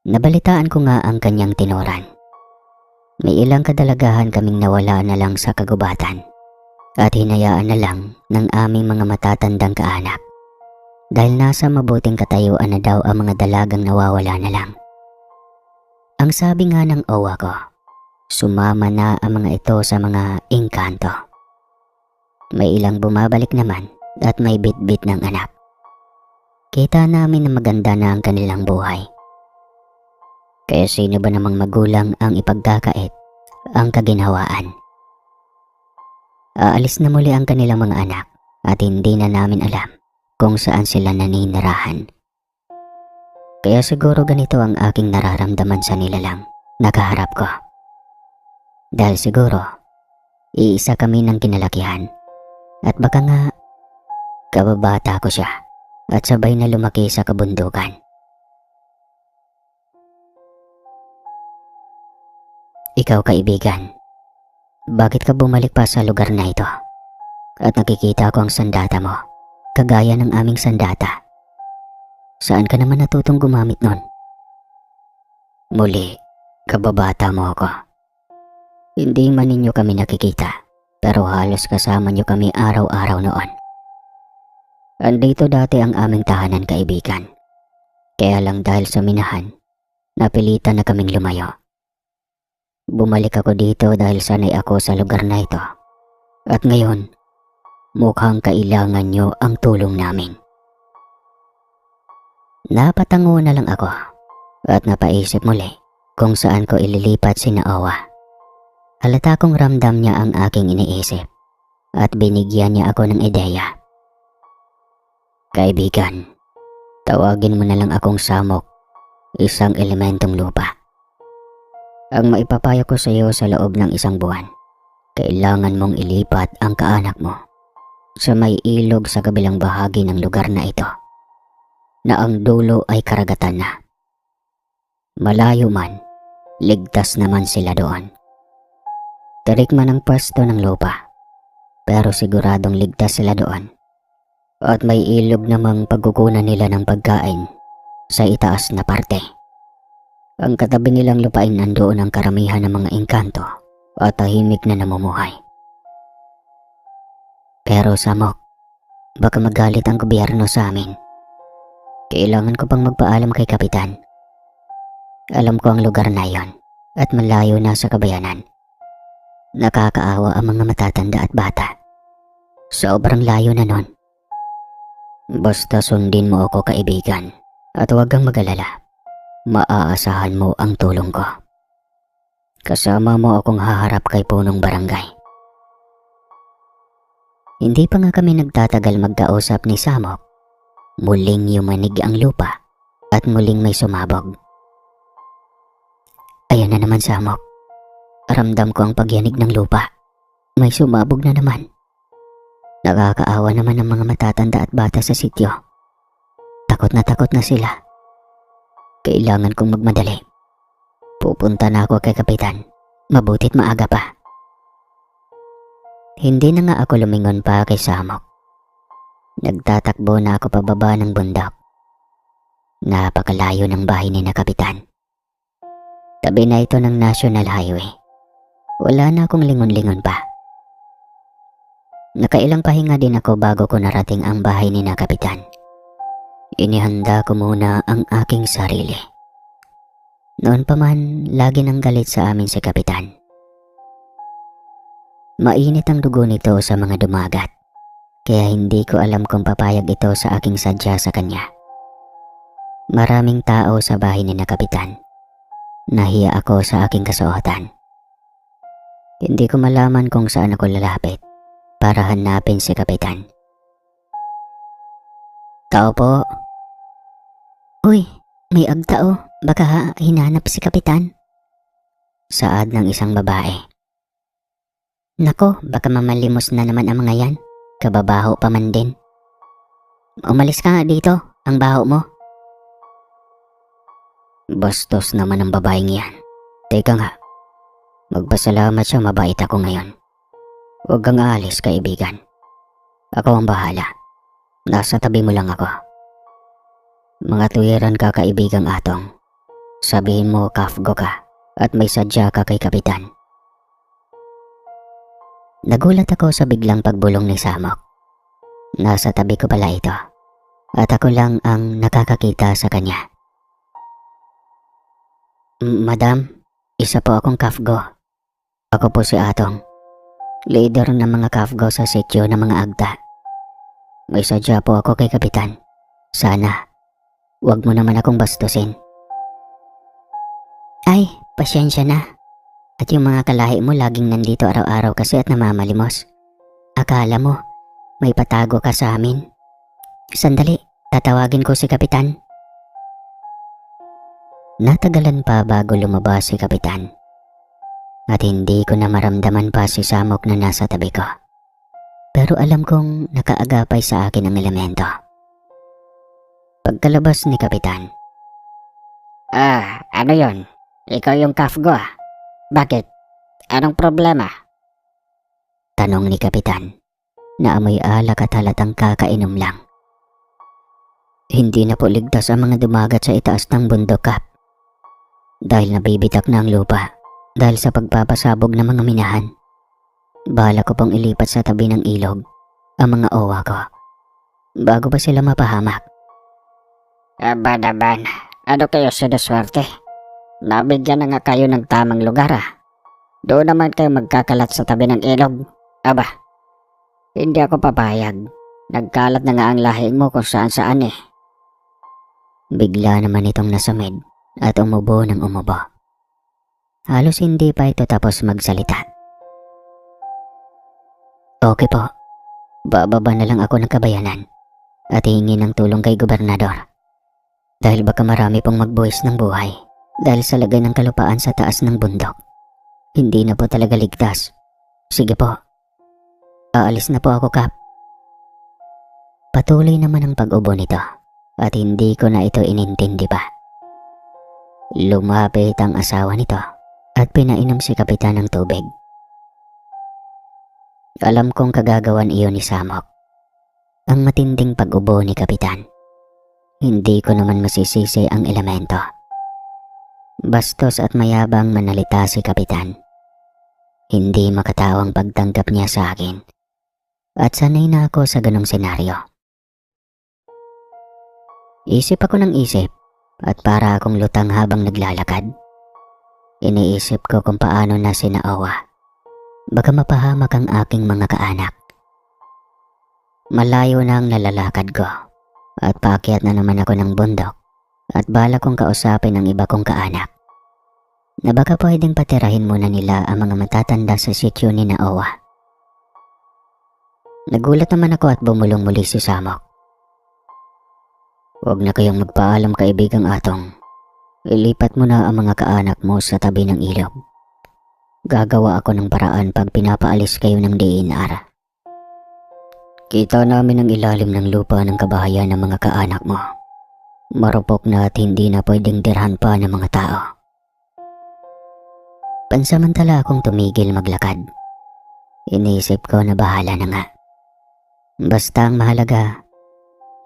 Speaker 1: Nabalitaan ko nga ang kanyang tinoran. May ilang kadalagahan kaming nawala na lang sa kagubatan at hinayaan na lang ng aming mga matatandang kaanak dahil nasa mabuting katayuan na daw ang mga dalagang nawawala na lang. Ang sabi nga ng owa ko, sumama na ang mga ito sa mga engkanto. May ilang bumabalik naman at may bit-bit ng anak. Kita namin na maganda na ang kanilang buhay. Kaya sino ba namang magulang ang ipagkakait ang kaginhawaan? Aalis na muli ang kanilang mga anak at hindi na namin alam kung saan sila naninirahan. Kaya siguro ganito ang aking nararamdaman sa nilalang nakaharap ko. Dahil siguro, iisa kami ng kinalakihan at baka nga kababata ko siya at sabay na lumaki sa kabundukan. Ikaw kaibigan, bakit ka bumalik pa sa lugar na ito? At nakikita ko ang sandata mo, kagaya ng aming sandata. Saan ka naman natutong gumamit nun? Muli, kababata mo ako. Hindi man ninyo kami nakikita, pero halos kasama nyo kami araw-araw noon. Andito dati ang aming tahanan kaibigan. Kaya lang dahil sa minahan, napilitan na kaming lumayo. Bumalik ako dito dahil sanay ako sa lugar na ito. At ngayon, mukhang kailangan nyo ang tulong namin. Napatango na lang ako at napaisip muli kung saan ko ililipat si Naowa. Halata kong ramdam niya ang aking iniisip at binigyan niya ako ng ideya. Kaibigan, tawagin mo na lang akong Samok, isang elementong lupa. Ang maipapayo ko sa iyo sa loob ng isang buwan, kailangan mong ilipat ang kaanak mo sa may ilog sa kabilang bahagi ng lugar na ito, na ang dulo ay karagatan na. Malayo man, ligtas naman sila doon. Tarik man ang pwesto ng lupa, pero siguradong ligtas sila doon. At may ilog namang pagkukunan nila ng pagkain sa itaas na parte. Ang katabi nilang lupain nandoon ang karamihan ng mga engkanto at tahimik na namumuhay. Pero Samok, baka magalit ang gobyerno sa amin. Kailangan ko pang magpaalam kay Kapitan. Alam ko ang lugar na iyon at malayo na sa kabayanan. Nakakaawa ang mga matatanda at bata. Sobrang layo na nun. Basta sundin mo ako kaibigan at huwag kang mag-alala. Maaasahan mo ang tulong ko. Kasama mo akong haharap kay punong barangay. Hindi pa nga kami nagtatagal magkausap ni Samok. Muling yumanig ang lupa at muling may sumabog. Ayan na naman Samok. Ramdam ko ang pagyanig ng lupa. May sumabog na naman. Nakakaawa naman ang mga matatanda at bata sa sityo. Takot na sila. Kailangan kong magmadali. Pupunta na ako kay Kapitan. Mabuti't maaga pa. Hindi na nga ako lumingon pa kay Samok. Nagtatakbo na ako pababa ng bundok. Napakalayo ng bahay ni na Kapitan. Tabi na ito ng National Highway. Wala na akong lingon-lingon pa. Nakailang pahinga din ako bago ko narating ang bahay ni na Kapitan. Inihanda ko muna ang aking sarili. Noon pa man, lagi nang galit sa amin si Kapitan. Mainit ang dugo nito sa mga dumagat, kaya hindi ko alam kung papayag ito sa aking sadya sa kanya. Maraming tao sa bahay ni na Kapitan. Nahiya ako sa aking kasuotan. Hindi ko malaman kung saan ako lalapit para hanapin si Kapitan. Tao po. Uy, may agtao. Baka hinanap si Kapitan. Saad ng isang babae. Nako, baka mamalimos na naman ang mga yan. Kababaho pa man din. Umalis ka nga dito, ang baho mo. Bastos naman ang babaeng yan. Teka nga, magpasalamat siya, mabait ako ngayon. Huwag kang aalis kaibigan. Ako ang bahala. Nasa tabi mo lang ako. Mga tuwiran ka kaibigang Atong. Sabihin mo kafgo ka at may sadya ka kay Kapitan. Nagulat ako sa biglang pagbulong ni Samok. Nasa tabi ko pala ito at ako lang ang nakakakita sa kanya. Madam, isa po akong kafgo. Ako po si Atong, leader ng mga kafgo sa sityo ng mga agta. May sadya po ako kay Kapitan. Sana, wag mo naman akong bastusin. Ay, pasyensya na. At yung mga kalahi mo laging nandito araw-araw kasi at namamalimos. Akala mo, may patago ka sa amin. Sandali, tatawagin ko si Kapitan. Natagalan pa bago lumabas si Kapitan. At hindi ko na maramdaman pa si Samok na nasa tabi ko. Pero alam kong nakaagapay sa akin ang elemento. Pagkalabas ni Kapitan. Ano yon? Ikaw yung Kafgo ah. Bakit? Anong problema? Tanong ni Kapitan, na amoy alak at halatang kakainom lang. Hindi na po ligtas ang mga dumagat sa itaas ng bundok, Kap. Dahil nabibitak na ang lupa dahil sa pagpapasabog ng mga minahan. Bala ko pong ilipat sa tabi ng ilog ang mga owa ko bago pa sila mapahamak. Aba naman, ano kayo sinuswerte? Nabigyan na nga kayo ng tamang lugar ah. Doon naman kayo magkakalat sa tabi ng ilog. Aba, hindi ako papayag. Nagkalat na nga ang lahi mo kung saan saan eh. Bigla naman itong nasamid at umubo ng umubo. Halos hindi pa ito tapos magsalita. Okay po, bababa na lang ako ng kabayanan at hihingi ng tulong kay gobernador. Dahil baka marami pong magbuwis ng buhay dahil sa lagay ng kalupaan sa taas ng bundok. Hindi na po talaga ligtas. Sige po, aalis na po ako, Kap. Patuloy naman ang pag-ubo nito at hindi ko na ito inintindi pa. Lumapit ang asawa nito at pinainom si Kapitan ng tubig. Alam kong kagagawan iyon ni Samok. Ang matinding pag-ubo ni Kapitan. Hindi ko naman masisisi ang elemento. Bastos at mayabang manalita si Kapitan. Hindi makatawang pagtanggap niya sa akin. At sanay na ako sa ganong senaryo. Isip ako ng isip at para akong lutang habang naglalakad. Iniisip ko kung paano na sinaawa. Baka mapahamak ang aking mga kaanak. Malayo na ang nalalakad ko at paakyat na naman ako ng bundok at bala kong kausapin ang iba kong kaanak na baka pwedeng patirahin muna nila ang mga matatanda sa sityo ni Naowa. Nagulat naman ako at bumulong muli si Samok. Huwag na kayong magpaalam, kaibigang Atong. Ilipat mo na ang mga kaanak mo sa tabi ng ilog. Gagawa ako ng paraan pag pinapaalis kayo ng DNR. Kita namin ang ilalim ng lupa ng kabahayan ng mga kaanak mo. Marupok na at hindi na pwedeng tirhan pa ng mga tao. Pansamantala akong tumigil maglakad. Iniisip ko na bahala na nga. Basta ang mahalaga,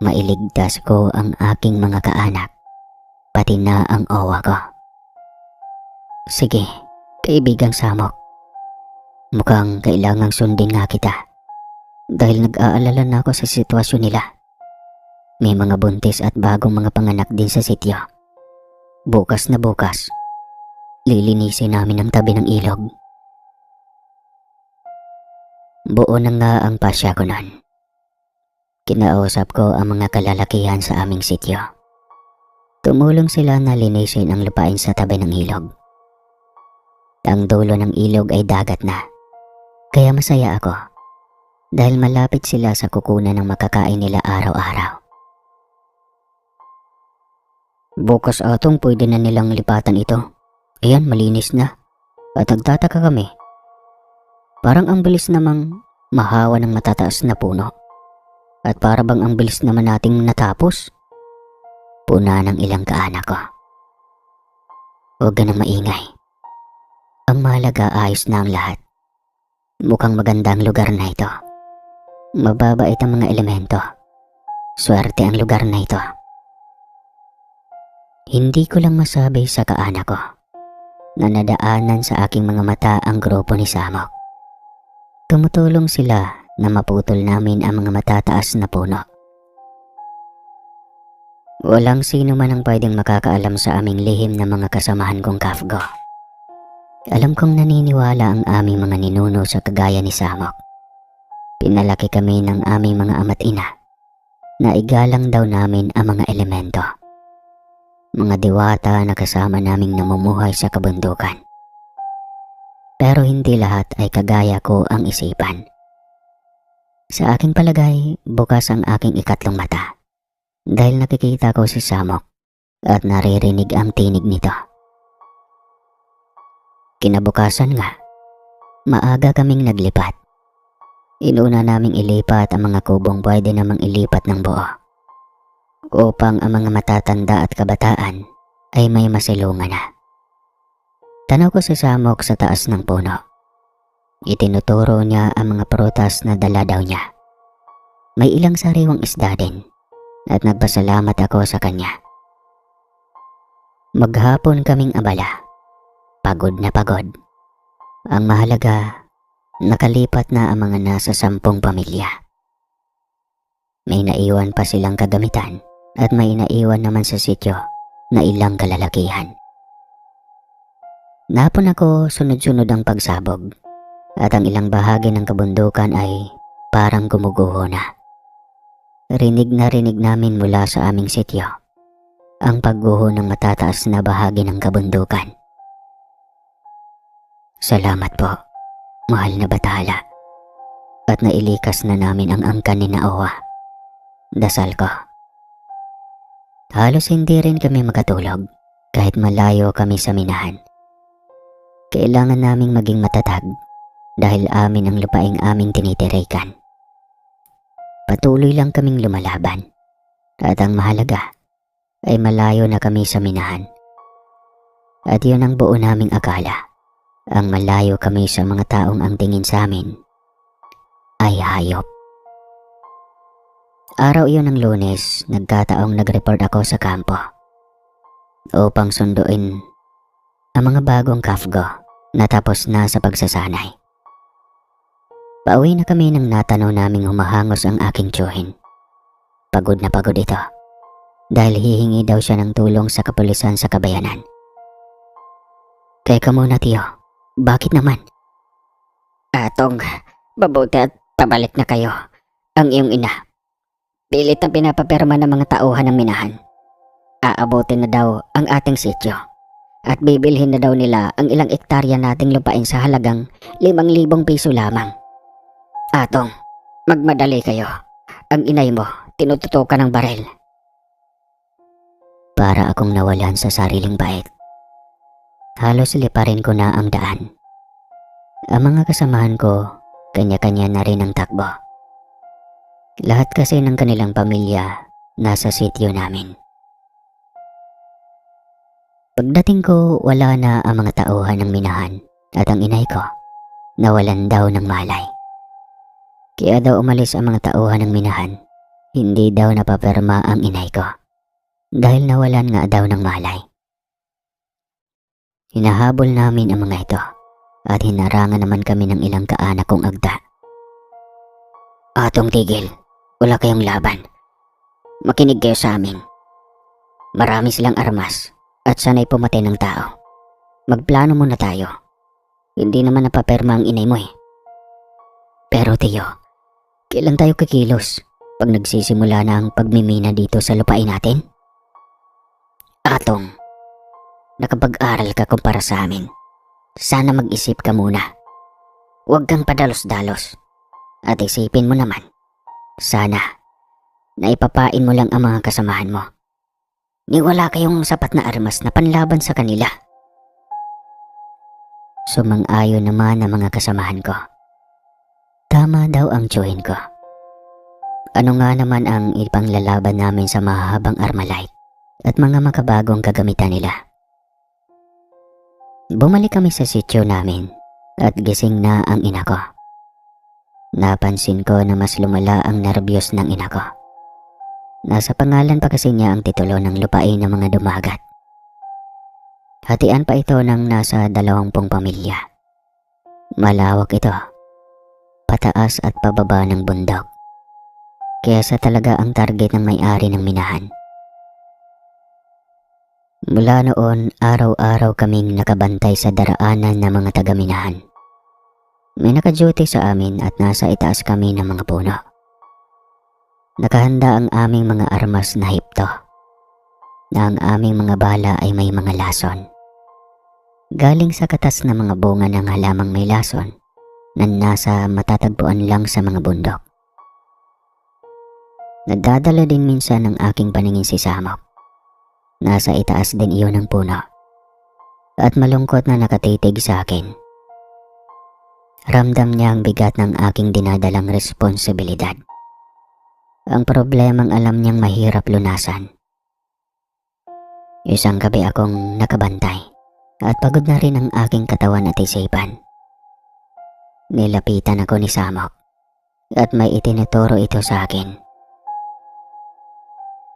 Speaker 1: mailigtas ko ang aking mga kaanak, pati na ang owa ko. Sige, kaibigang Samok. Mukhang kailangang sundin nga kita. Dahil nag-aalala na ako sa sitwasyon nila. May mga buntis at bagong mga panganak din sa sityo. Bukas na bukas, lilinisin namin ang tabi ng ilog. Buo na nga ang pasya ko nun. Kinausap ko ang mga kalalakihan sa aming sityo. Tumulong sila na linisin ang lupain sa tabi ng ilog. Ang dulo ng ilog ay dagat na, kaya masaya ako dahil malapit sila sa kukunan ng makakain nila araw-araw. Bukas Atong pwede na nilang lipatan ito. Ayan, malinis na. At nagtataka kami. Parang ang bilis namang mahawa ng matataas na puno. At para bang ang bilis naman nating natapos? Puna ng ilang kaanak ko. Huwag ka nang maingay. Ang mahalaga, ayos na ang lahat. Mukhang magandang lugar na ito. Mababait ang mga elemento. Swerte ang lugar na ito. Hindi ko lang masabi sa kaanak ko na nadaanan sa aking mga mata ang grupo ni Samok. Tumutulong sila na maputol namin ang mga matataas na puno. Walang sino man ang pwedeng makakaalam sa aming lihim na mga kasamahan kong Kafgo. Alam kong naniniwala ang aming mga ninuno sa kagaya ni Samok. Pinalaki kami ng aming mga ama't ina na igalang daw namin ang mga elemento. Mga diwata na kasama naming namumuhay sa kabundukan. Pero hindi lahat ay kagaya ko ang isipan. Sa aking palagay, bukas ang aking ikatlong mata dahil nakikita ko si Samok at naririnig ang tinig nito. Kinabukasan nga, maaga kaming naglipat. Inuna naming ilipat ang mga kubong pwede namang ilipat ng buo. upang ang mga matatanda at kabataan ay may masilungan na. Tanaw ko si Samok sa taas ng puno. Itinuturo niya ang mga prutas na dala daw niya. May ilang sariwang isda din at nagpasalamat ako sa kanya. Maghapon kaming abala. Pagod na pagod. Ang mahalaga, nakalipat na ang mga nasa 10 pamilya. May naiwan pa silang kagamitan at may naiwan naman sa sityo na ilang kalalakihan. Napon ako sunod-sunod ang pagsabog at ang ilang bahagi ng kabundukan ay parang gumuguho na. Rinig na rinig namin mula sa aming sityo ang pagguho ng matataas na bahagi ng kabundukan. Salamat po, mahal na bathala, at nailikas na namin ang angkan ni Naowa. Dasal ko. Halos hindi rin kami makatulog kahit malayo kami sa minahan. Kailangan naming maging matatag dahil amin ang lupaing aming tinitirikan. Patuloy lang kaming lumalaban at ang mahalaga ay malayo na kami sa minahan. At yun ang buo naming akala. Ang malayo kami sa mga taong ang tingin sa amin ay hayop. Araw iyon ng Lunes, nagkataong nag-report ako sa kampo upang sunduin ang mga bagong kafgo na tapos na sa pagsasanay. Pauwi na kami nang natanaw naming humahangos ang aking tiyuhin. Pagod na pagod ito dahil hihingi daw siya ng tulong sa kapulisan sa kabayanan. Teka muna tiyo. Bakit naman? Atong, mabuti at pabalik na kayo. Ang iyong ina. Pilit na pinapapirma ng mga tauhan ng minahan. Aabutin na daw ang ating sityo. At bibilhin na daw nila ang ilang ektarya nating lupain sa halagang 5,000 piso lamang. Atong, magmadali kayo. Ang inay mo, tinututukan ng barel. Para akong nawalan sa sariling bait. Halos liparin ko na ang daan. Ang mga kasamahan ko, kanya-kanya na rin ang takbo. Lahat kasi ng kanilang pamilya nasa sityo namin. Pagdating ko, wala na ang mga tauhan ng minahan at ang inay ko nawalan daw ng malay. Kaya daw umalis ang mga tauhan ng minahan, hindi daw napapirma ang inay ko dahil nawalan nga daw ng malay. Hinahabol namin ang mga ito at hinarangan naman kami ng ilang kaanak kong agda. Atong tigil, wala kayong laban. Makinig kayo sa amin. Marami silang armas at sanay pumatay ng tao. Magplano muna tayo. Hindi naman napapirma ang inay mo eh. Pero tiyo, kailan tayo kikilos pag nagsisimula na ang pagmimina dito sa lupain natin? Atong, nakapag-aral ka kumpara sa amin. Sana mag-isip ka muna. Huwag kang padalos-dalos. At isipin mo naman, sana, naipapain mo lang ang mga kasamahan mo. Ni wala kayong sapat na armas na panlaban sa kanila. Sumang-ayon naman ang mga kasamahan ko. Tama daw ang tiyuhin ko. Ano nga naman ang ipanglalaban namin sa mahahabang Armalite at mga makabagong kagamitan nila? Bumalik kami sa sityo namin at gising na ang ina ko. Napansin ko na mas lumala ang nerbiyos ng ina ko. Nasa pangalan pa kasi niya ang titulo ng lupain ng mga dumagat. Hatian pa ito ng nasa 20 pamilya. Malawak ito, pataas at pababa ng bundok. Kaya sa talaga ang target ng may-ari ng minahan. Mula noon, araw-araw kaming nakabantay sa daraanan ng mga taga-minahan. May naka-duty sa amin at nasa itaas kami ng mga puno. Nakahanda ang aming mga armas na hipto, na ang aming mga bala ay may mga lason. Galing sa katas na mga bunga ng halamang may lason na nasa matatagpuan lang sa mga bundok. Nagdadala din minsan ng aking paningin si Samok. Nasa itaas din iyon ng puno at malungkot na nakatitig sa akin. Ramdam niya ang bigat ng aking dinadalang responsibilidad. Ang problemang alam niyang mahirap lunasan. Isang gabi akong nakabantay at pagod na rin ang aking katawan at isipan. Nilapitan ako ni Samok at may itinuturo ito sa akin.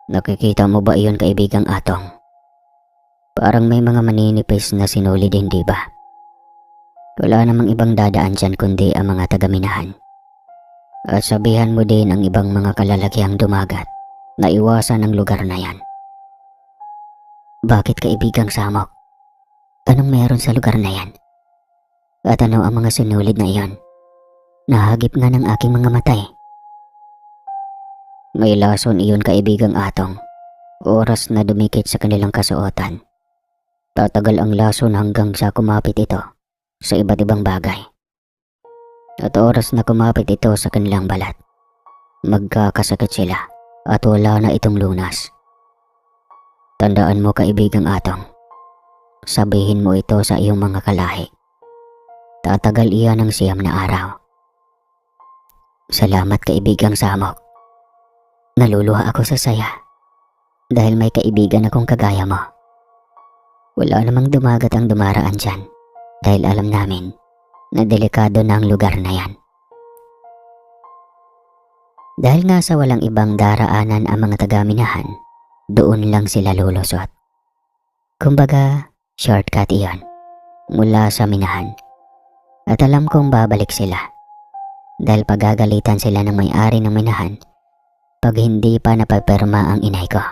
Speaker 1: Nakikita mo ba iyon, kaibigang Atong? Parang may mga maninipis na sinulid, hindi ba? Wala namang ibang dadaan dyan kundi ang mga tagaminahan. At sabihan mo din ang ibang mga kalalakiang dumagat na iwasan ang lugar na yan. Bakit, kaibigang Samok? Anong meron sa lugar na yan? At ano ang mga sinulid na iyon? Nahagip nga ng aking mga mata eh. May lason iyon, kaibigang Atong. Oras na dumikit sa kanilang kasuotan. Tatagal ang lason hanggang sa kumapit ito sa iba't ibang bagay. At oras na kumapit ito sa kanilang balat, magkakasakit sila at wala na itong lunas. Tandaan mo, kaibigang Atong. Sabihin mo ito sa iyong mga kalahi. Tatagal iyan ng 9 na araw. Salamat, kaibigang Samok. Naluluha ako sa saya dahil may kaibigan akong kagaya mo. Wala namang dumagat ang dumaraan dyan dahil alam namin na delikado na ang lugar na yan. Dahil nga sa walang ibang daraanan ang mga tagaminahan, doon lang sila lulusot. Kumbaga, shortcut iyon mula sa minahan. At alam kong babalik sila dahil pagagalitan sila ng may-ari ng minahan pag hindi pa napapirma ang inay ko.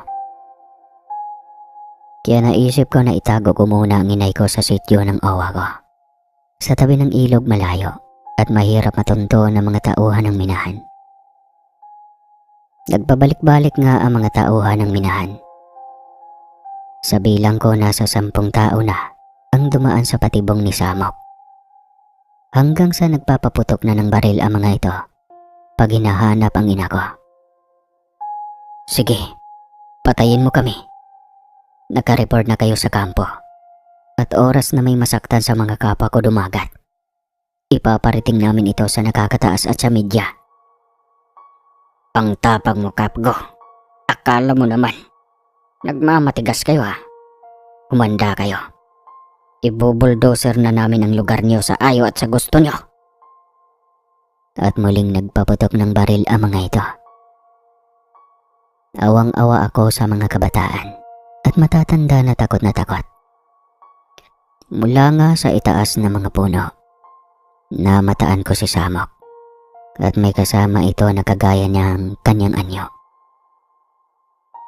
Speaker 1: Kaya naisip ko na itago ko muna ang inay ko sa sityo ng owa ko, sa tabi ng ilog malayo at mahirap matunto ng mga tauhan ng minahan. Nagpabalik-balik nga ang mga tauhan ng minahan. Sa bilang ko, nasa 10 tao na ang dumaan sa patibong ni Samok. Hanggang sa nagpapaputok na ng baril ang mga ito pag hinahanap ang ina ko. Sige, patayin mo kami. Naka-report na kayo sa kampo. At oras na may masaktan sa mga kapwa ko dumagat, ipaparating namin ito sa nakakataas at sa media. Ang tapang mo, Kapgo. Akala mo naman nagmamatigas kayo ha. Humanda kayo. Ibubulldozer na namin ang lugar niyo sa ayaw at sa gusto niyo. At muling nagpaputok ng baril ang mga ito. Awang-awa ako sa mga kabataan at matatanda na takot na takot. Mula nga sa itaas na mga puno, namataan ko si Samok at may kasama ito na kagaya niyang kanyang anyo.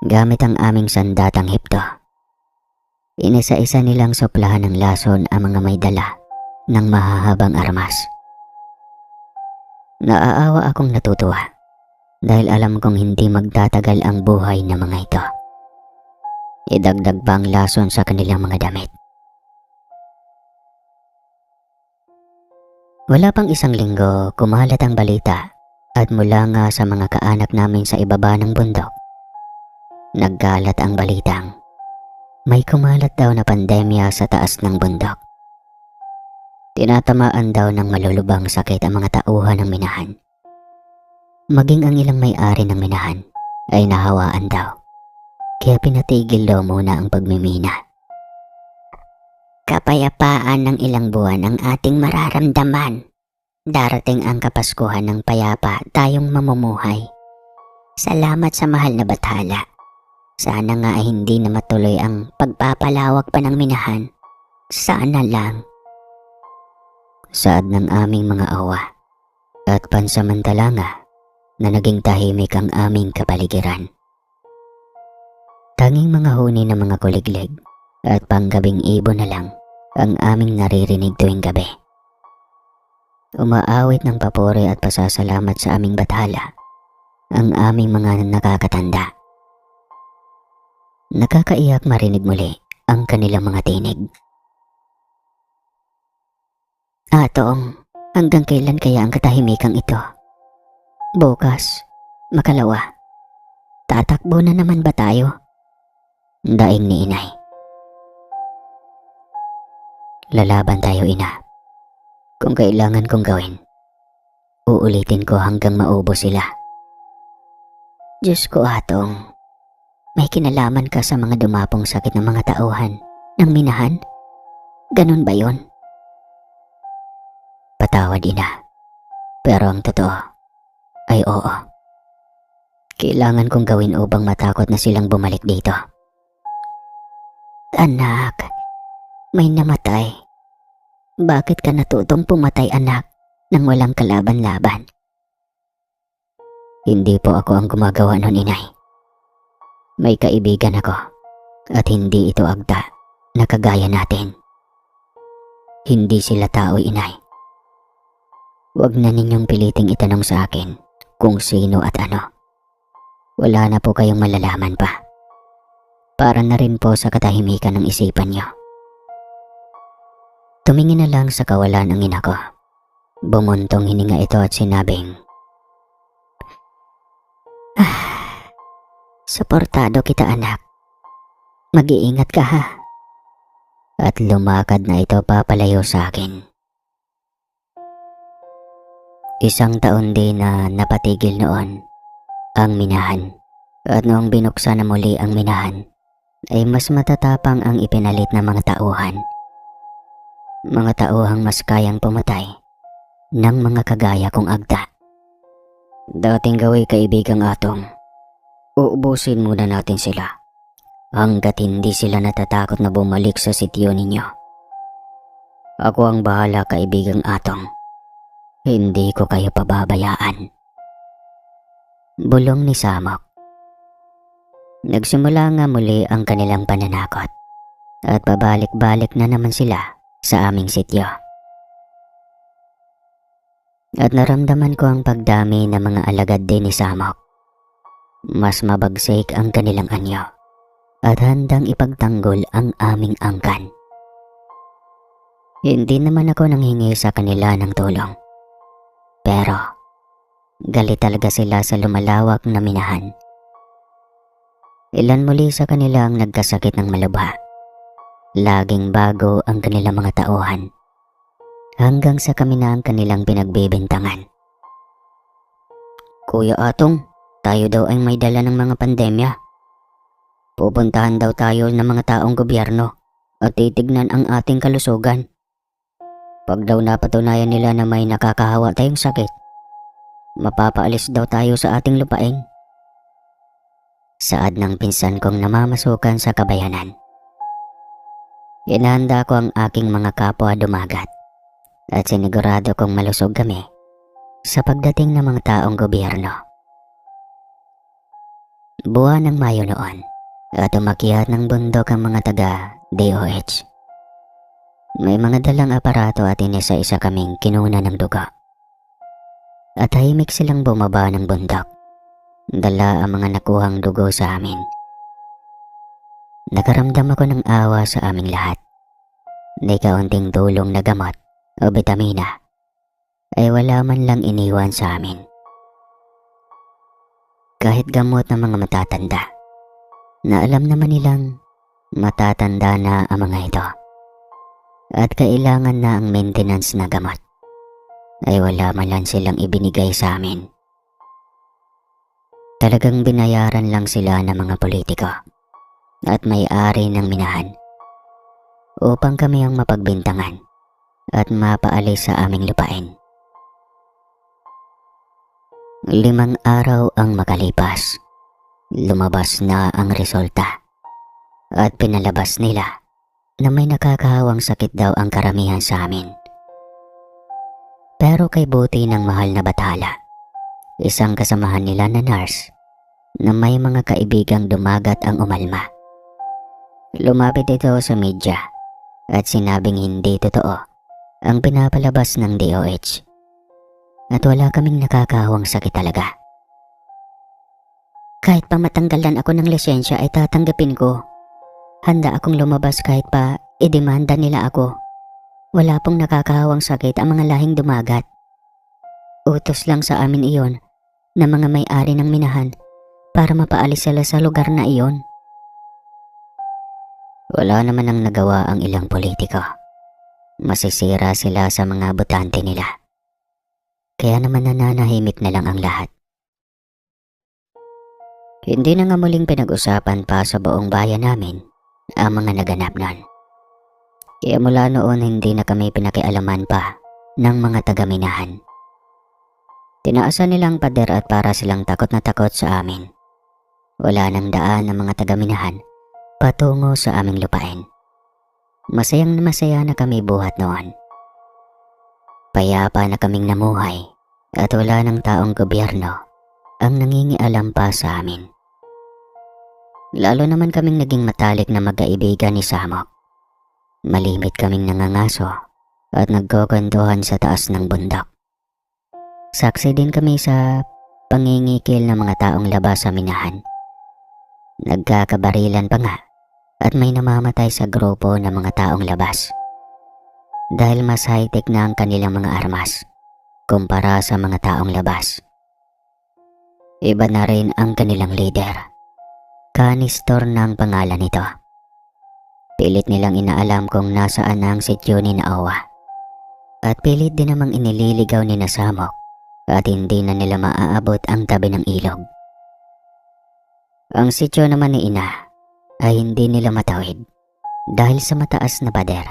Speaker 1: Gamit ang aming sandatang hipto, inisa-isa nilang soplahan ng lason ang mga may dala ng mahahabang armas. Naaawa akong natutuwa dahil alam kong hindi magtatagal ang buhay ng mga ito. Idagdag pa ang lason sa kanilang mga damit. Wala pang 1 linggo, kumalat ang balita at mula nga sa mga kaanak namin sa ibaba ng bundok, nagkalat ang balitang may kumalat daw na pandemya sa taas ng bundok. Tinatamaan daw ng malulubang sakit ang mga tauhan ng minahan. Maging ang ilang may-ari ng minahan ay nahawaan daw. Kaya pinatigil daw muna ang pagmimina. Kapayapaan ng ilang buwan ang ating mararamdaman. Darating ang Kapaskuhan ng payapa tayong mamumuhay. Salamat sa mahal na bathala. Sana nga ay hindi na matuloy ang pagpapalawak pa ng minahan. Sana lang. Saad ng aming mga awa at pansamantala nga na naging tahimik ang aming kapaligiran. Tanging mga huni ng mga kuliglig at panggabing ibon na lang ang aming naririnig tuwing gabi. Umaawit ng papuri at pasasalamat sa aming bathala ang aming mga nakakatanda. Nakakaiyak marinig muli ang kanilang mga tinig. Atong, hanggang kailan kaya ang katahimikang ito? Bukas, makalawa, tatakbo na naman ba tayo? Daing ni inay. Lalaban tayo, ina. Kung kailangan kong gawin, uulitin ko hanggang maubos sila. Diyos ko, Atong. May kinalaman ka sa mga dumapong sakit ng mga tauhan ng minahan? Ganun ba yon? Patawad, ina. Pero ang totoo ay oo. Kailangan kong gawin upang matakot na silang bumalik dito. Anak, may namatay. Bakit ka natutong pumatay, anak, nang walang kalaban-laban? Hindi po ako ang gumagawa nun, inay. May kaibigan ako at hindi ito agda na kagaya natin. Hindi sila tao, inay. Huwag na ninyong piliting itanong sa akin kung sino at ano. Wala na po kayong malalaman pa. Para na rin po sa katahimikan ng isipan niyo. Tumingin na lang sa kawalan ang ina ko. Bumuntong hininga ito at sinabing, suportado kita, anak. Mag-iingat ka, ha? At lumakad na ito papalayo sa akin. Isang taon din na napatigil noon ang minahan. At noong binuksan na muli ang minahan, ay mas matatapang ang ipinalit ng mga tauhan. Mga tauhang mas kayang pumatay ng mga kagaya kong agda. Dating gawin, kaibigang Atong. Uubusin muna natin sila hanggat hindi sila natatakot na bumalik sa sityo ninyo. Ako ang bahala, kaibigang Atong. Hindi ko kayo pababayaan. Bulong ni Samok. Nagsimula nga muli ang kanilang pananakot at pabalik-balik na naman sila sa aming sityo. At naramdaman ko ang pagdami ng mga alagad din ni Samok. Mas mabagsik ang kanilang anyo at handang ipagtanggol ang aming angkan. Hindi naman ako nanghingi sa kanila ng tulong. Pero galit talaga sila sa lumalawak na minahan. Ilan muli sa kanila ang nagkasakit ng malubha. Laging bago ang kanilang mga tauhan. Hanggang sa kami na ang kanilang pinagbibintangan. Kuya Atong, tayo daw ay may dala ng mga pandemya. Pupuntahan daw tayo ng mga taong gobyerno at titignan ang ating kalusugan. Pag daw napatunayan nila na may nakakahawa tayong sakit, mapapaalis daw tayo sa ating lupain. Saad ng pinsan kong namamasukan sa kabayanan. Inahanda ko ang aking mga kapwa dumagat at sinigurado kong malusog kami sa pagdating ng mga taong gobyerno. Buwan ng Mayo noon at umakyat ng bundok ang mga taga-DOH. May mga dalang aparato at inisa-isa kaming kinuna ng dugo. At tahimik silang bumaba ng bundok. Dala ang mga nakuhang dugo sa amin. Nakaramdam ako ng awa sa aming lahat. May kaunting tulong na gamot o bitamina ay wala man lang iniwan sa amin. Kahit gamot ng mga matatanda, na alam naman nilang matatanda na ang mga ito at kailangan na ang maintenance na gamot, ay wala man lang silang ibinigay sa amin. Talagang binayaran lang sila ng mga politiko at may-ari ng minahan upang kami ang mapagbintangan at mapaalis sa aming lupain. 5 araw ang makalipas. Lumabas na ang resulta at pinalabas nila na may nakakahawang sakit daw ang karamihan sa amin. Pero kay buti ng mahal na bathala, isang kasamahan nila na nurse na may mga kaibigang dumagat ang umalma. Lumapit ito sa media at sinabing hindi totoo ang pinapalabas ng DOH at wala kaming nakakahawang sakit talaga. Kahit pa matanggalan ako ng lisensya ay tatanggapin ko. Handa akong lumabas kahit pa idemanda nila ako. Wala pong nakakahawang sakit ang mga lahing dumagat. Utos lang sa amin iyon na mga may-ari ng minahan para mapaalis sila sa lugar na iyon. Wala naman ang nagawa ang ilang politiko. Masisira sila sa mga botante nila. Kaya naman nananahimik na lang ang lahat. Hindi na nga muling pinag-usapan pa sa buong bayan namin ang mga naganap nun. Kaya mula noon hindi na kami pinakialaman pa ng mga taga-minahan. Tinaasan nilang pader at para silang takot na takot sa amin. Wala nang daan ng mga taga-minahan patungo sa aming lupain. Masayang masaya na kami buhat noon. Payapa na kaming namuhay at wala ng taong gobyerno ang nangingialam pa sa amin. Lalo naman kaming naging matalik na magkaibigan ni Samok. Malimit kaming nangangaso at nagkukwentuhan sa taas ng bundok. Saksi din kami sa pangingikil ng mga taong labas sa minahan. Nagkakabarilan pa nga at may namamatay sa grupo ng mga taong labas. Dahil mas high-tech na ang kanilang mga armas kumpara sa mga taong labas. Iba na rin ang kanilang leader. Canistor na ang pangalan nito. Pilit nilang inaalam kung nasaan ang sityo ni Naowa. At pilit din namang inililigaw ni Samok at hindi na nila maaabot ang tabi ng ilog. Ang sityo naman ni Ina ay hindi nila matawid dahil sa mataas na pader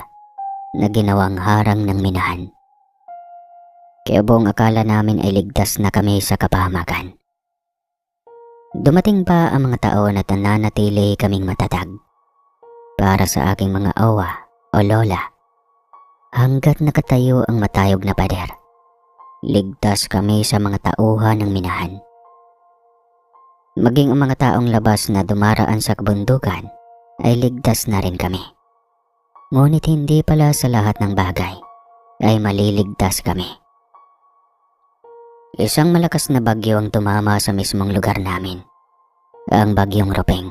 Speaker 1: na ginawang harang ng minahan. Kaya buong akala namin ay ligtas na kami sa kapahamakan. Dumating pa ang mga taon at nananatili kaming matatag para sa aking mga awa o lola. Hanggat nakatayo ang matayog na pader, ligtas kami sa mga tauhan ng minahan. Maging ang mga taong labas na dumaraan sa kabundukan ay ligtas na rin kami. Ngunit hindi pala sa lahat ng bagay ay maliligtas kami. Isang malakas na bagyo ang tumama sa mismong lugar namin, ang bagyong Ropeng.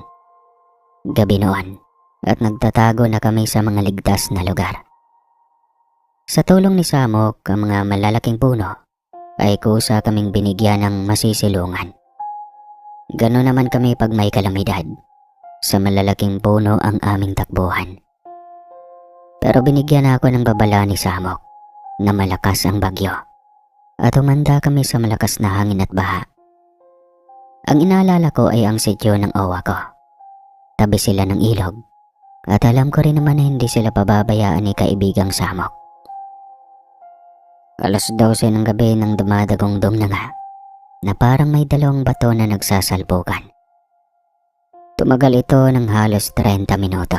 Speaker 1: Gabi noon at nagtatago na kami sa mga ligtas na lugar. Sa tulong ni Samok, ang mga malalaking puno ay kusa kaming binigyan ng masisilungan. Gano'n naman kami pag may kalamidad. Sa malalaking puno ang aming takbuhan. Pero binigyan ako ng babala ni Samok na malakas ang bagyo at umanda kami sa malakas na hangin at baha. Ang inaalala ko ay ang sityo ng awa ko. Tabi sila ng ilog at alam ko rin naman na hindi sila pababayaan ni kaibigang Samok. 12:00 ng gabi nang dumadagong-dong na nga na parang may dalawang bato na nagsasalpukan. Tumagal ito ng halos 30 minuto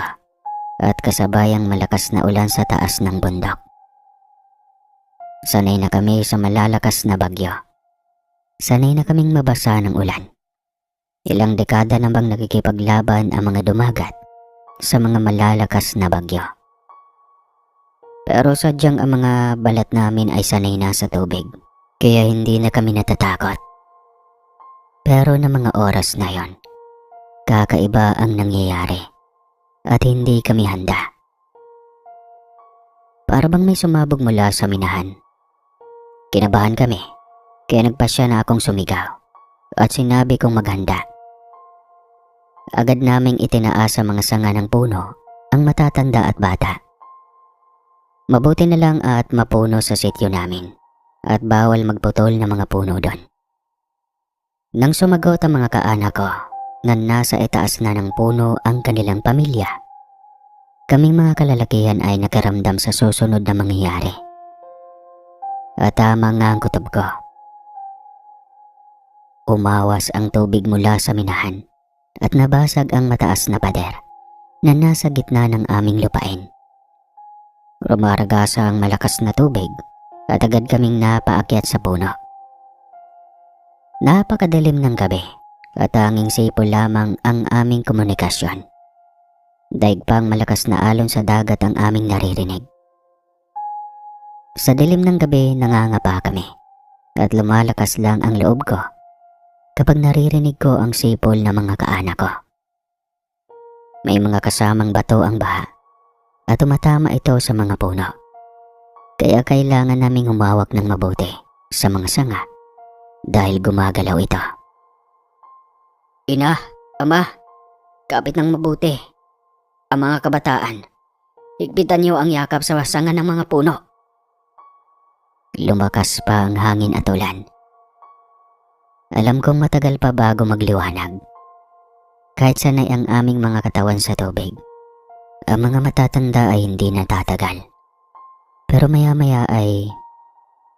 Speaker 1: at kasabayang malakas na ulan sa taas ng bundok. Sanay na kami sa malalakas na bagyo. Sanay na kaming mabasa ng ulan. Ilang dekada na bang nakikipaglaban ang mga dumagat sa mga malalakas na bagyo. Pero sadyang ang mga balat namin ay sanay na sa tubig, kaya hindi na kami natatakot. Pero na mga oras na yon, kakaiba ang nangyayari at hindi kami handa. Para bang may sumabog mula sa minahan. Kinabahan kami, kaya nagpasya na akong sumigaw at sinabi kong maghanda. Agad naming itinaas sa mga sanga ng puno ang matatanda at bata. Mabuti na lang at mapuno sa sityo namin at bawal magputol ng mga puno doon. Nang sumagot ang mga kaanak ko na nasa itaas na ng puno ang kanilang pamilya, kaming mga kalalakihan ay nakaramdam sa susunod na mangyayari. At tama nga ang kutob ko. Umawas ang tubig mula sa minahan at nabasag ang mataas na pader na nasa gitna ng aming lupain. Rumaragasa ang malakas na tubig at agad kaming napaakyat sa puno. Napakadilim ng gabi at tanging sipol lamang ang aming komunikasyon. Daig pang malakas na alon sa dagat ang aming naririnig. Sa dilim ng gabi nangangapa kami at lumalakas lang ang loob ko kapag naririnig ko ang sipol ng mga kaanak ko. May mga kasamang bato ang baha at tumatama ito sa mga puno. Kaya kailangan naming humawak ng mabuti sa mga sanga dahil gumagalaw ito. Ina, ama, kapit ng mabuti. Ang mga kabataan, higpitan niyo ang yakap sa sanga ng mga puno. Lumakas pa ang hangin at ulan. Alam kong matagal pa bago magliwanag, Kahit sanay ang aming mga katawan sa tubig, ang mga matatanda ay hindi natatagal. Pero maya-maya ay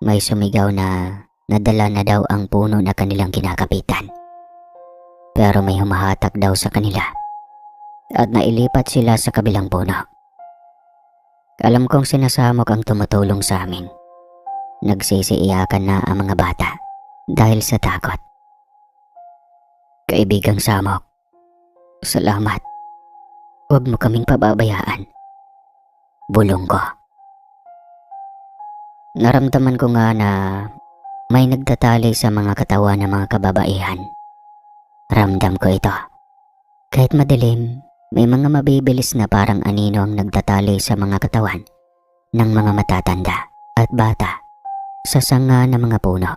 Speaker 1: may sumigaw na nadala na daw ang puno na kanilang kinakapitan. Pero may humahatak daw sa kanila at nailipat sila sa kabilang puno. Alam kong sinasamok ang tumutulong sa amin. Nagsisiiyakan na ang mga bata dahil sa takot. Kaibigang Samok, salamat. Huwag mo kaming pababayaan. Bulong ko. Naramdaman ko nga na may nagtatali sa mga katawan ng mga kababaihan. Ramdam ko ito. Kahit madilim, may mga mabibilis na parang anino ang nagtatali sa mga katawan ng mga matatanda at bata sa sanga ng mga puno.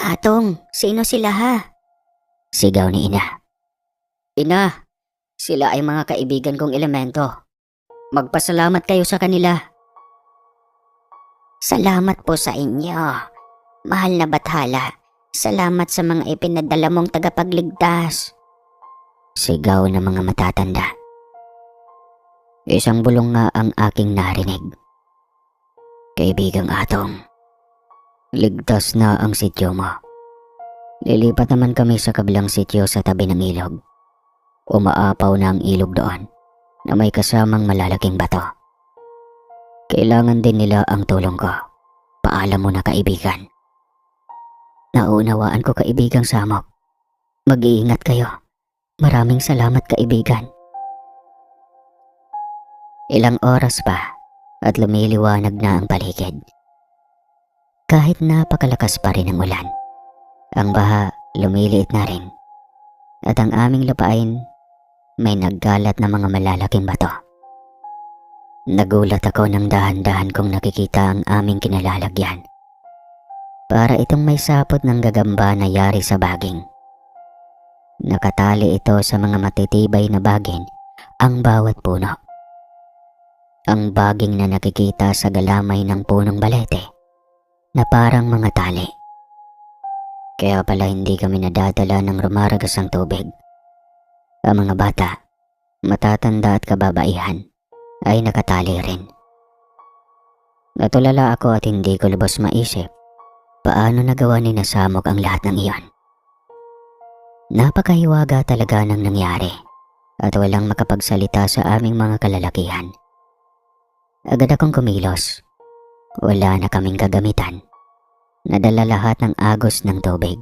Speaker 1: Atong, sino sila ha? Sigaw ni Ina. Ina, sila ay mga kaibigan kong elemento. Magpasalamat kayo sa kanila. Salamat po sa inyo, mahal na bathala. Salamat sa mga ipinadala mong tagapagligtas. Sigaw ng mga matatanda. Isang bulong nga ang aking narinig. Kaibigang Atong, ligtas na ang sityo mo. Lilipat naman kami sa kabilang sityo sa tabi ng ilog. Umaapaw na ang ilog doon na may kasamang malalaking bato. Kailangan din nila ang tulong ko. Paalam mo na kaibigan. Naunawaan ko kaibigang Samok. Mag-iingat kayo. Maraming salamat kaibigan. Ilang oras pa at lumiliwanag na ang paligid. Kahit napakalakas pa rin ang ulan, ang baha lumiliit na rin at ang aming lupain may naggalat na mga malalaking bato. Nagulat ako nang dahan-dahan kong nakikita ang aming kinalalagyan. Para itong may sapot ng gagamba na yari sa baging. Nakatali ito sa mga matitibay na baging ang bawat puno. Ang baging na nakikita sa galamay ng punong balete na parang mga tali. Kaya pala hindi kami nadadala ng rumaragas ang tubig. Ang mga bata, matatanda at kababaihan ay nakatali rin. Natulala ako at hindi ko lubos maisip paano nagawa ni Samok ang lahat ng iyon. Napakahiwaga talaga ng nangyari at walang makapagsalita sa aming mga kalalakihan. Agad akong kumilos. Wala na kaming kagamitan. Nadala lahat ng agos ng tubig.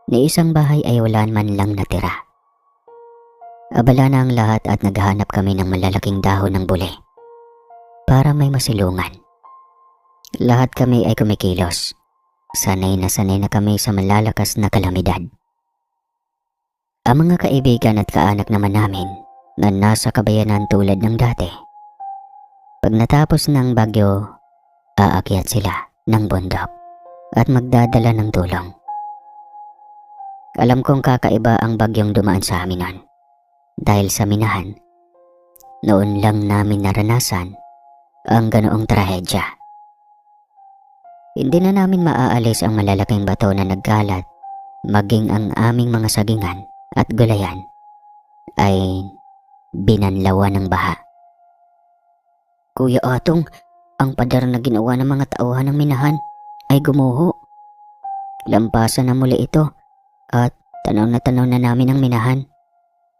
Speaker 1: Ni isang bahay ay wala man lang natira. Abala na ang lahat at naghahanap kami ng malalaking dahon ng buli para may masilungan. Lahat kami ay kumikilos. Sanay na kami sa malalakas na kalamidad. Ang mga kaibigan at kaanak naman namin na nasa kabayanan tulad ng dati. Pag natapos ng bagyo, aakyat sila ng bundok at magdadala ng tulong. Alam kong kakaiba ang bagyong dumaan sa amin noon. Dahil sa minahan, noon lang namin naranasan ang ganoong trahedya. Hindi na namin maaalis ang malalaking bato na nagkalat, maging ang aming mga sagingan at gulayan ay binanlawan ng baha. Kuya Atong, ang pader na ginawa ng mga tauhan ng minahan ay gumuho. Lampasan na muli ito at tanaw na namin ang minahan.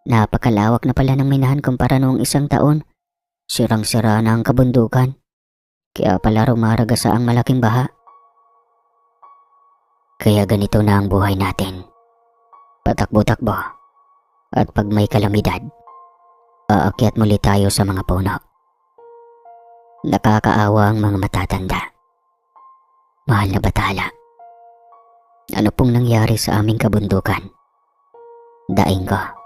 Speaker 1: Napakalawak na pala ng minahan kumpara noong isang taon. Sirang-sira na ang kabundukan. Kaya pala rumaragasa ang malaking baha. Kaya ganito na ang buhay natin. Patakbo-takbo. At pag may kalamidad, aakyat muli tayo sa mga puno. Nakakaawa ang mga matatanda. Mahal na bathala. Ano pong nangyari sa aming kabundukan? Daing ko.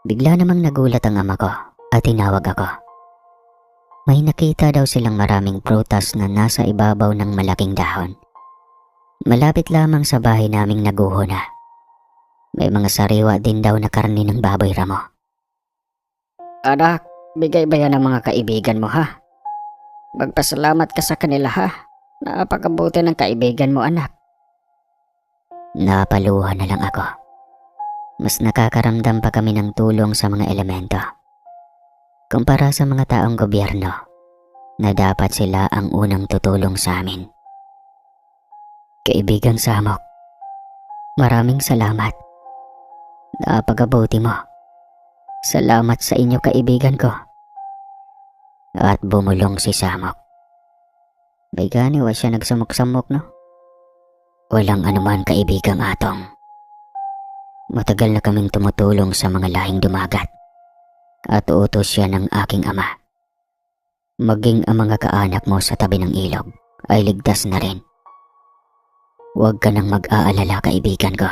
Speaker 1: Bigla namang nagulat ang ama ko at tinawag ako. May nakita daw silang maraming prutas na nasa ibabaw ng malaking dahon. Malapit lamang sa bahay naming naguho na. May mga sariwa din daw na karne ng baboy ramo. Anak, bigay ba yan ng mga kaibigan mo ha? Magpasalamat ka sa kanila ha. Napakabuti ng kaibigan mo anak. Napaluha na lang ako. Mas nakakaramdam pa kami ng tulong sa mga elemento kumpara sa mga taong gobyerno na dapat sila ang unang tutulong sa amin. Kaibigang Samok, maraming salamat. Napakabuti mo. Salamat sa inyo, kaibigan ko. At bumulong si Samok. May ganiwa siya nagsamok-samok, no? Walang anuman, kaibigang Atong. Matagal na kaming tumutulong sa mga lahing dumagat. At utos siya ng aking ama. Maging ang mga kaanak mo sa tabi ng ilog ay ligtas na rin. Huwag ka nang mag-aalala, kaibigan ko.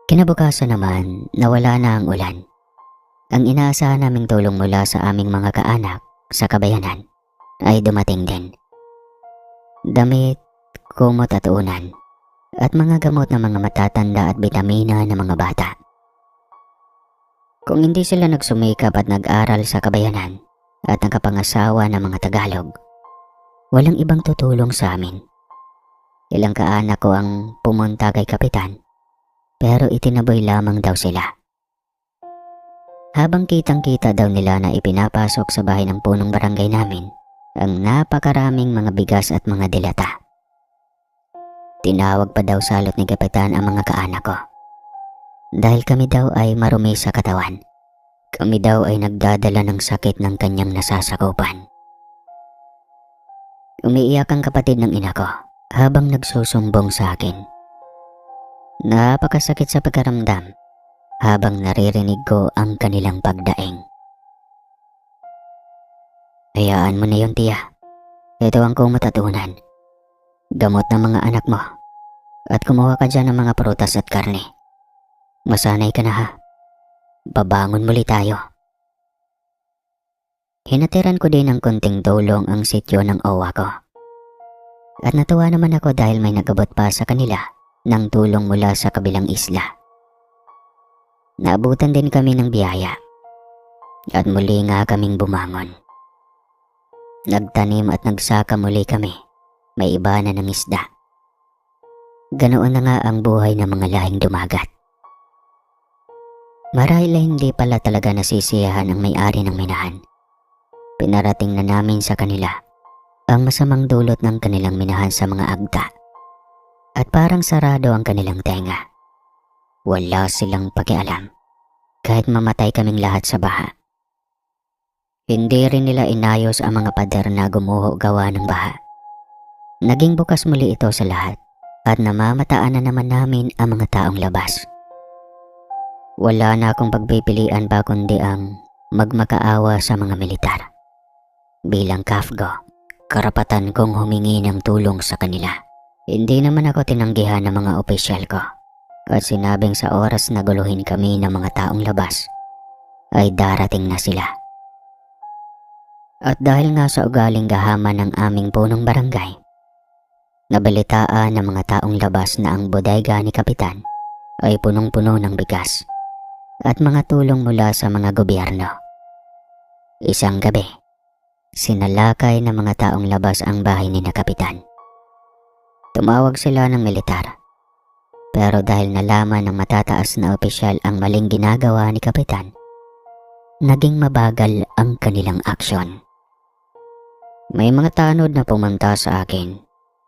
Speaker 1: Kinabukasan naman, nawala na ang ulan. Ang inaasahan naming tulong mula sa aming mga kaanak sa kabayanan ay dumating din. Damit, kumot at unan, at mga gamot ng mga matatanda at bitamina ng mga bata. Kung hindi sila nagsumikap at nag-aral sa kabayanan at nakapangasawa ng mga Tagalog, walang ibang tutulong sa amin. Ilang kaanak ko ang pumunta kay Kapitan, pero itinaboy lamang daw sila. Habang kitang-kita daw nila na ipinapasok sa bahay ng punong barangay namin ang napakaraming mga bigas at mga dilata. Tinawag pa daw salot ni Kapitan ang mga kaanak ko. Dahil kami daw ay marumi sa katawan. Kami daw ay nagdadala ng sakit ng kanyang nasasakupan. Umiiyak ang kapatid ng ina ko habang nagsusumbong sa akin. Napakasakit sa pagkaramdam habang naririnig ko ang kanilang pagdaing. Hayaan mo na yun, tiya. Ito ang kumot at unan. Gamot ng mga anak mo. At kumuha ka dyan ng mga prutas at karne. Masanay ka na ha. Babangon muli tayo. Hinatiran ko din ng konting tulong ang sityo ng owa ko. At natuwa naman ako dahil may nagabot pa sa kanila ng tulong mula sa kabilang isla. Naabutan din kami ng biyaya. At muli nga kaming bumangon. Nagtanim at nagsaka muli kami. May iba na ng isda. Ganoon na nga ang buhay ng mga lahing dumagat. Marahil ay hindi pala talaga nasisiyahan ang may-ari ng minahan. Pinarating na namin sa kanila ang masamang dulot ng kanilang minahan sa mga agta. At parang sarado ang kanilang tenga. Wala silang pakialam kahit mamatay kaming lahat sa baha. Hindi rin nila inayos ang mga pader na gumuho gawa ng baha. Naging bukas muli ito sa lahat at namamataan na naman namin ang mga taong labas. Wala na akong pagpipilian pa kundi ang magmakaawa sa mga militar. Bilang KAFGO, karapatan kong humingi ng tulong sa kanila. Hindi naman ako tinanggihan ng mga opisyal ko at sinabing sa oras na guluhin kami ng mga taong labas ay darating na sila. At dahil nga sa ugaling gahaman ng aming punong barangay, nabalitaan ng mga taong labas na ang bodega ni Kapitan ay punong-puno ng bigas at mga tulong mula sa mga gobyerno. Isang gabi, sinalakay ng mga taong labas ang bahay ni na Kapitan. Tumawag sila ng militar, pero dahil nalaman ng matataas na opisyal ang maling ginagawa ni Kapitan, naging mabagal ang kanilang aksyon. May mga tanod na pumunta sa akin.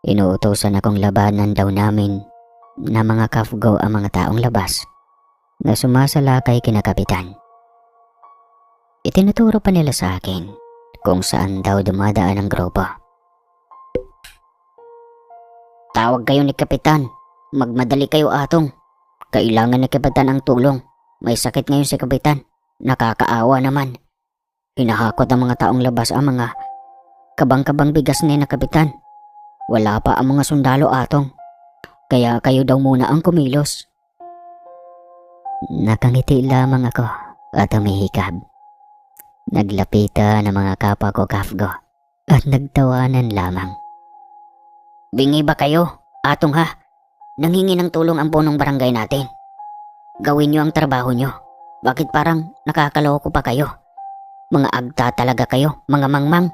Speaker 1: Inuutosan akong labanan daw namin na mga KAFGO ang mga taong labas na sumasalakay kina Kapitan. Itinuturo pa nila sa akin kung saan daw dumadaan ang grupo. Tawag kayo ni Kapitan. Magmadali kayo, Atong. Kailangan ni Kapitan ang tulong. May sakit ngayon si Kapitan. Nakakaawa naman. Hinahakot ang mga taong labas ang mga kabang-kabang bigas ni na Kapitan. Wala pa ang mga sundalo, Atong. Kaya kayo daw muna ang kumilos. Nakangiti lamang ako at humihikab. Naglapitan ang mga kapwa ko KAFGO at nagtawanan lamang. Bingi ba kayo, Atong ha? Nanghingi ng tulong ang punong barangay natin. Gawin nyo ang trabaho nyo. Bakit parang nakakaloko pa kayo? Mga agta talaga kayo, mga mangmang.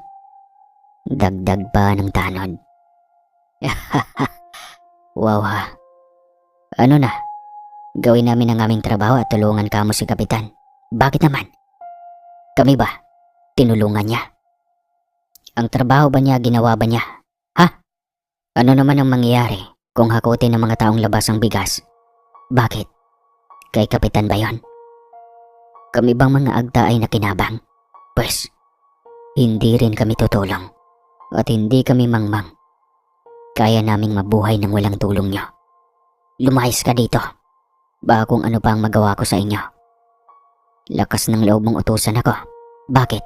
Speaker 1: Dagdag pa ng tanod. Wow ha. Ano na? Gawin namin ang aming trabaho at tulungan kamo si Kapitan. Bakit naman? Kami ba? Tinulungan niya? Ang trabaho ba niya, ginawa ba niya? Ha? Ano naman ang mangyayari kung hakutin ng mga taong labas ang bigas? Bakit? Kay Kapitan ba yon? Kami bang mga agta ay nakinabang? Pwes, hindi rin kami tutulong. At hindi kami mangmang. Kaya naming mabuhay nang walang tulong niyo. Lumayas ka dito. Baka kung ano pa ang magawa ko sa inyo. Lakas ng loob mong utusan ako. Bakit?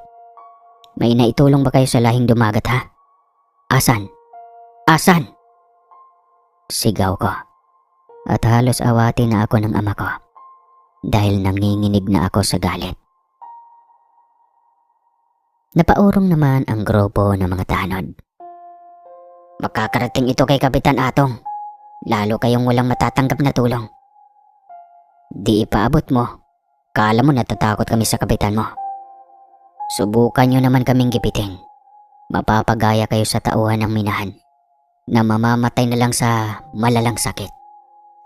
Speaker 1: May naitulong ba kayo sa lahing dumagat ha? Asan? Asan? Sigaw ko. At halos awati na ako ng ama ko. Dahil nanginginig na ako sa galit. Napaurong naman ang grupo ng mga tanod. Makakarating ito kay Kapitan Atong. Lalo kayong walang matatanggap na tulong. Di ipaabot mo. Kala mo natatakot kami sa kapitan mo. Subukan nyo naman kaming gipitin. Mapapagaya kayo sa tauhan ng minahan na mamamatay na lang sa malalang sakit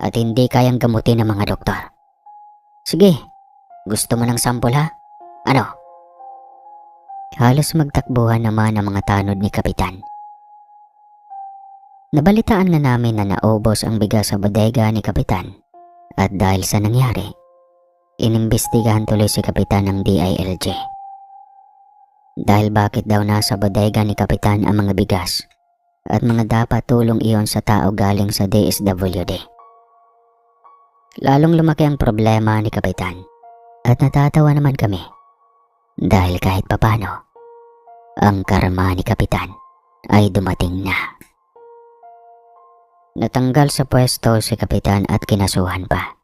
Speaker 1: at hindi kayang gamutin ng mga doktor. Sige, gusto mo ng sampol ha? Ano? Halos magtakbuhan naman ang mga tanod ni Kapitan. Nabalitaan nga namin na naubos ang bigas sa bodega ni Kapitan at dahil sa nangyari, inimbestigahan tuloy si Kapitan ng DILG. Dahil bakit daw nasa bodega ni Kapitan ang mga bigas at mga dapat tulong iyon sa tao galing sa DSWD. Lalong lumaki ang problema ni Kapitan at natatawa naman kami dahil kahit papano, ang karma ni Kapitan ay dumating na. Natanggal sa pwesto si Kapitan at kinasuhan pa.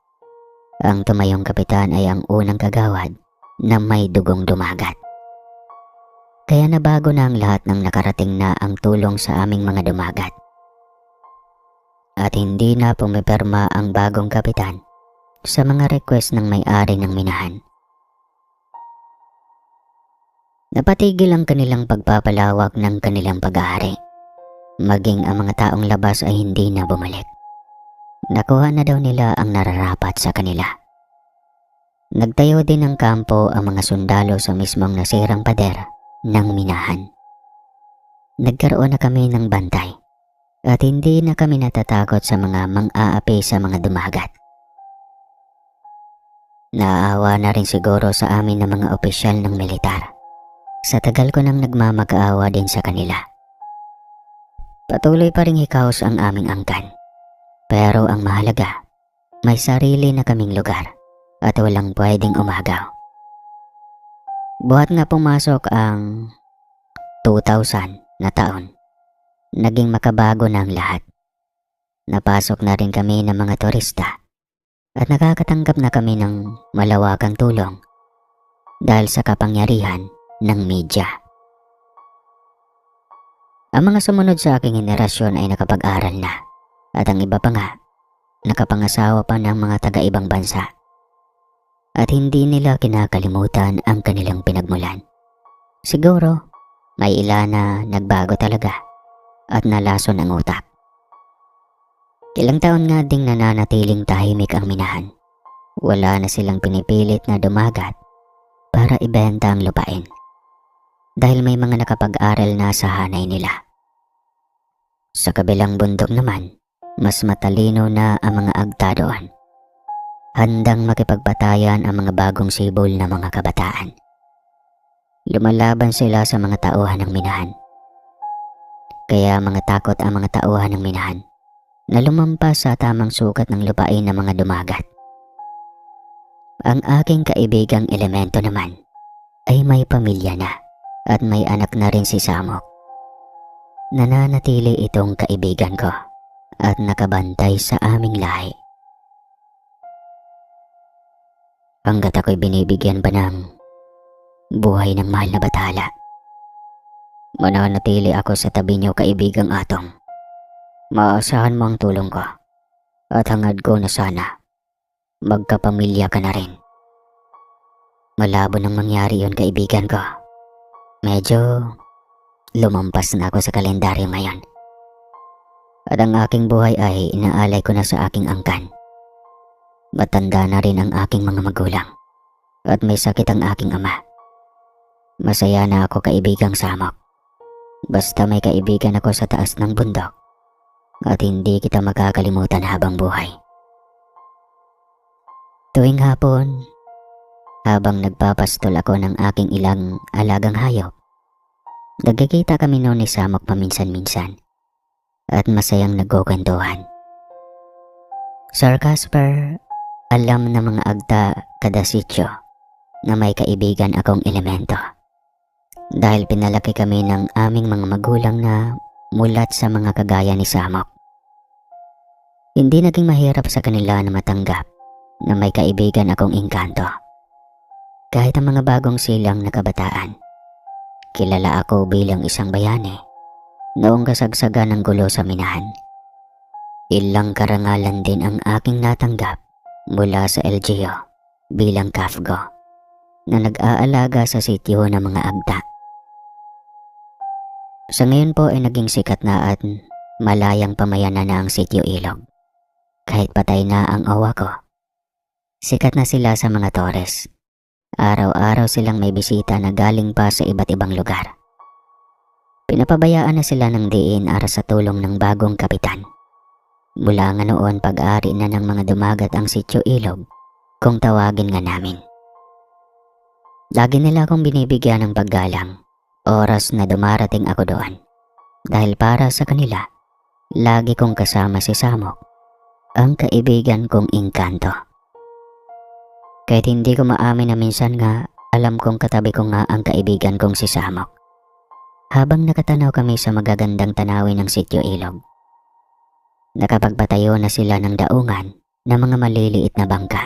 Speaker 1: Ang tumayong Kapitan ay ang unang kagawad na may dugong dumagat. Kaya nabago na ang lahat ng nakarating na ang tulong sa aming mga dumagat. At hindi na pumipirma ang bagong Kapitan sa mga request ng may-ari ng minahan. Napatigil ang kanilang pagpapalawak ng kanilang pag-aari. Maging ang mga taong labas ay hindi na bumalik. Nakuha na daw nila ang nararapat sa kanila. Nagtayo din ng kampo ang mga sundalo sa mismong nasirang pader ng minahan. Nagkaroon na kami ng bantay at hindi na kami natatakot sa mga mang-aapi sa mga dumagat. Naaawa na rin siguro sa amin ng mga opisyal ng militar. Sa tagal ko nang nagmamakaawa din sa kanila. Patuloy pa ring hikaos ang aming angkan. Pero ang mahalaga, may sarili na kaming lugar at walang pwedeng umagaw. Buhat nga pumasok ang 2000 na taon, naging makabago na ang lahat. Napasok na rin kami ng mga turista at nakakatanggap na kami ng malawakang tulong dahil sa kapangyarihan ng media. Ang mga sumunod sa aking henerasyon ay nakapag-aral na at ang iba pa nga, nakapangasawa pa ng mga taga-ibang bansa. At hindi nila kinakalimutan ang kanilang pinagmulan. Siguro, may ilan na nagbago talaga at nalason ang utak. Ilang taon nga ding nananatiling tahimik ang minahan. Wala na silang pinipilit na dumagat para ibenta ang lupain. Dahil may mga nakapag-aral na sa hanay nila. Sa kabilang bundok naman, mas matalino na ang mga agta doon. Handang makipagpatayan ang mga bagong sibol na mga kabataan. Lumalaban sila sa mga tauhan ng minahan. Kaya mga takot ang mga tauhan ng minahan na lumampas sa tamang sukat ng lupain ng mga dumagat. Ang aking kaibigang elemento naman ay may pamilya na at may anak na rin si Samok. Nananatili itong kaibigan ko at nakabantay sa aming lahi. Hanggat ako'y binibigyan pa ng buhay ng mahal na bathala, mananatili ako sa tabi niyo, kaibigang Atong. Maaasahan mo ang tulong ko at hangad ko na sana magkapamilya ka na rin. Malabo nang mangyari yon, kaibigan ko. Medyo lumampas na ako sa kalendaryo ngayon. At ang aking buhay ay inaalay ko na sa aking angkan. Matanda na rin ang aking mga magulang at may sakit ang aking ama. Masaya na ako kaibigang Samok. Basta may kaibigan ako sa taas ng bundok at hindi kita makakalimutan habang buhay. Tuwing hapon, habang nagpapastol ako ng aking ilang alagang hayop, nagkikita kami noon ni Samok paminsan-minsan at masayang nagkukwentuhan. Sir Casper, alam na mga agta kada sityo na may kaibigan akong elemento. Dahil pinalaki kami ng aming mga magulang na mulat sa mga kagaya ni Samok. Hindi naging mahirap sa kanila na matanggap na may kaibigan akong engkanto. Kahit ang mga bagong silang na kabataan, kilala ako bilang isang bayani noong kasagsagan ng gulo sa minahan. Ilang karangalan din ang aking natanggap mula sa LGU bilang kafgo na nag-aalaga sa sityo ng mga agta. Sa ngayon po ay naging sikat na at malayang pamayanan na ang sityo Ilog. Kahit patay na ang awa ko, sikat na sila sa mga Torres. Araw-araw silang may bisita na galing pa sa iba't ibang lugar. Pinapabayaan na sila ng diin para sa tulong ng bagong kapitan. Mula nga noon pag-ari na ng mga dumagat ang sityo Ilog kung tawagin nga namin. Lagi nila akong binibigyan ng paggalang oras na dumarating ako doon. Dahil para sa kanila, lagi kong kasama si Samok, ang kaibigan kong engkanto. Kahit hindi ko maamin na minsan nga, alam kong katabi ko nga ang kaibigan kong si Samok. Habang nakatanaw kami sa magagandang tanawin ng sityo Ilog, nakapagpatayo na sila ng daungan na mga maliliit na bangka.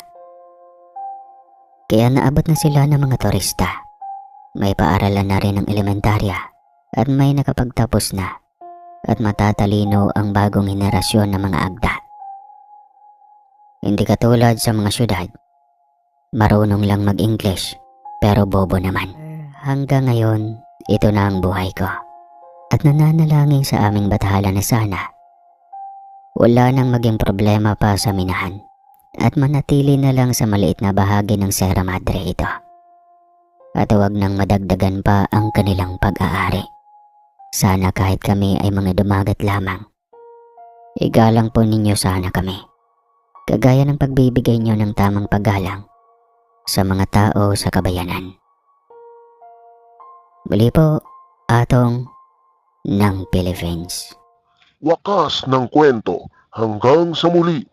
Speaker 1: Kaya naabot na sila ng mga turista. May paaralan na rin ng elementarya at may nakapagtapos na at matatalino ang bagong henerasyon ng mga agda. Hindi katulad sa mga syudad, marunong lang mag-English pero bobo naman. Hanggang ngayon, ito na ang buhay ko at nananalangin sa aming bathala na sana wala nang maging problema pa sa minahan at manatili na lang sa maliit na bahagi ng Sierra Madre ito. At huwag nang madagdagan pa ang kanilang pag-aari. Sana kahit kami ay mga dumagat lamang, igalang po ninyo sana kami, kagaya ng pagbibigay nyo ng tamang paggalang sa mga tao sa kabayanan. Muli po, Atong ng Philippines.
Speaker 2: Wakas ng kwento hanggang sa muli.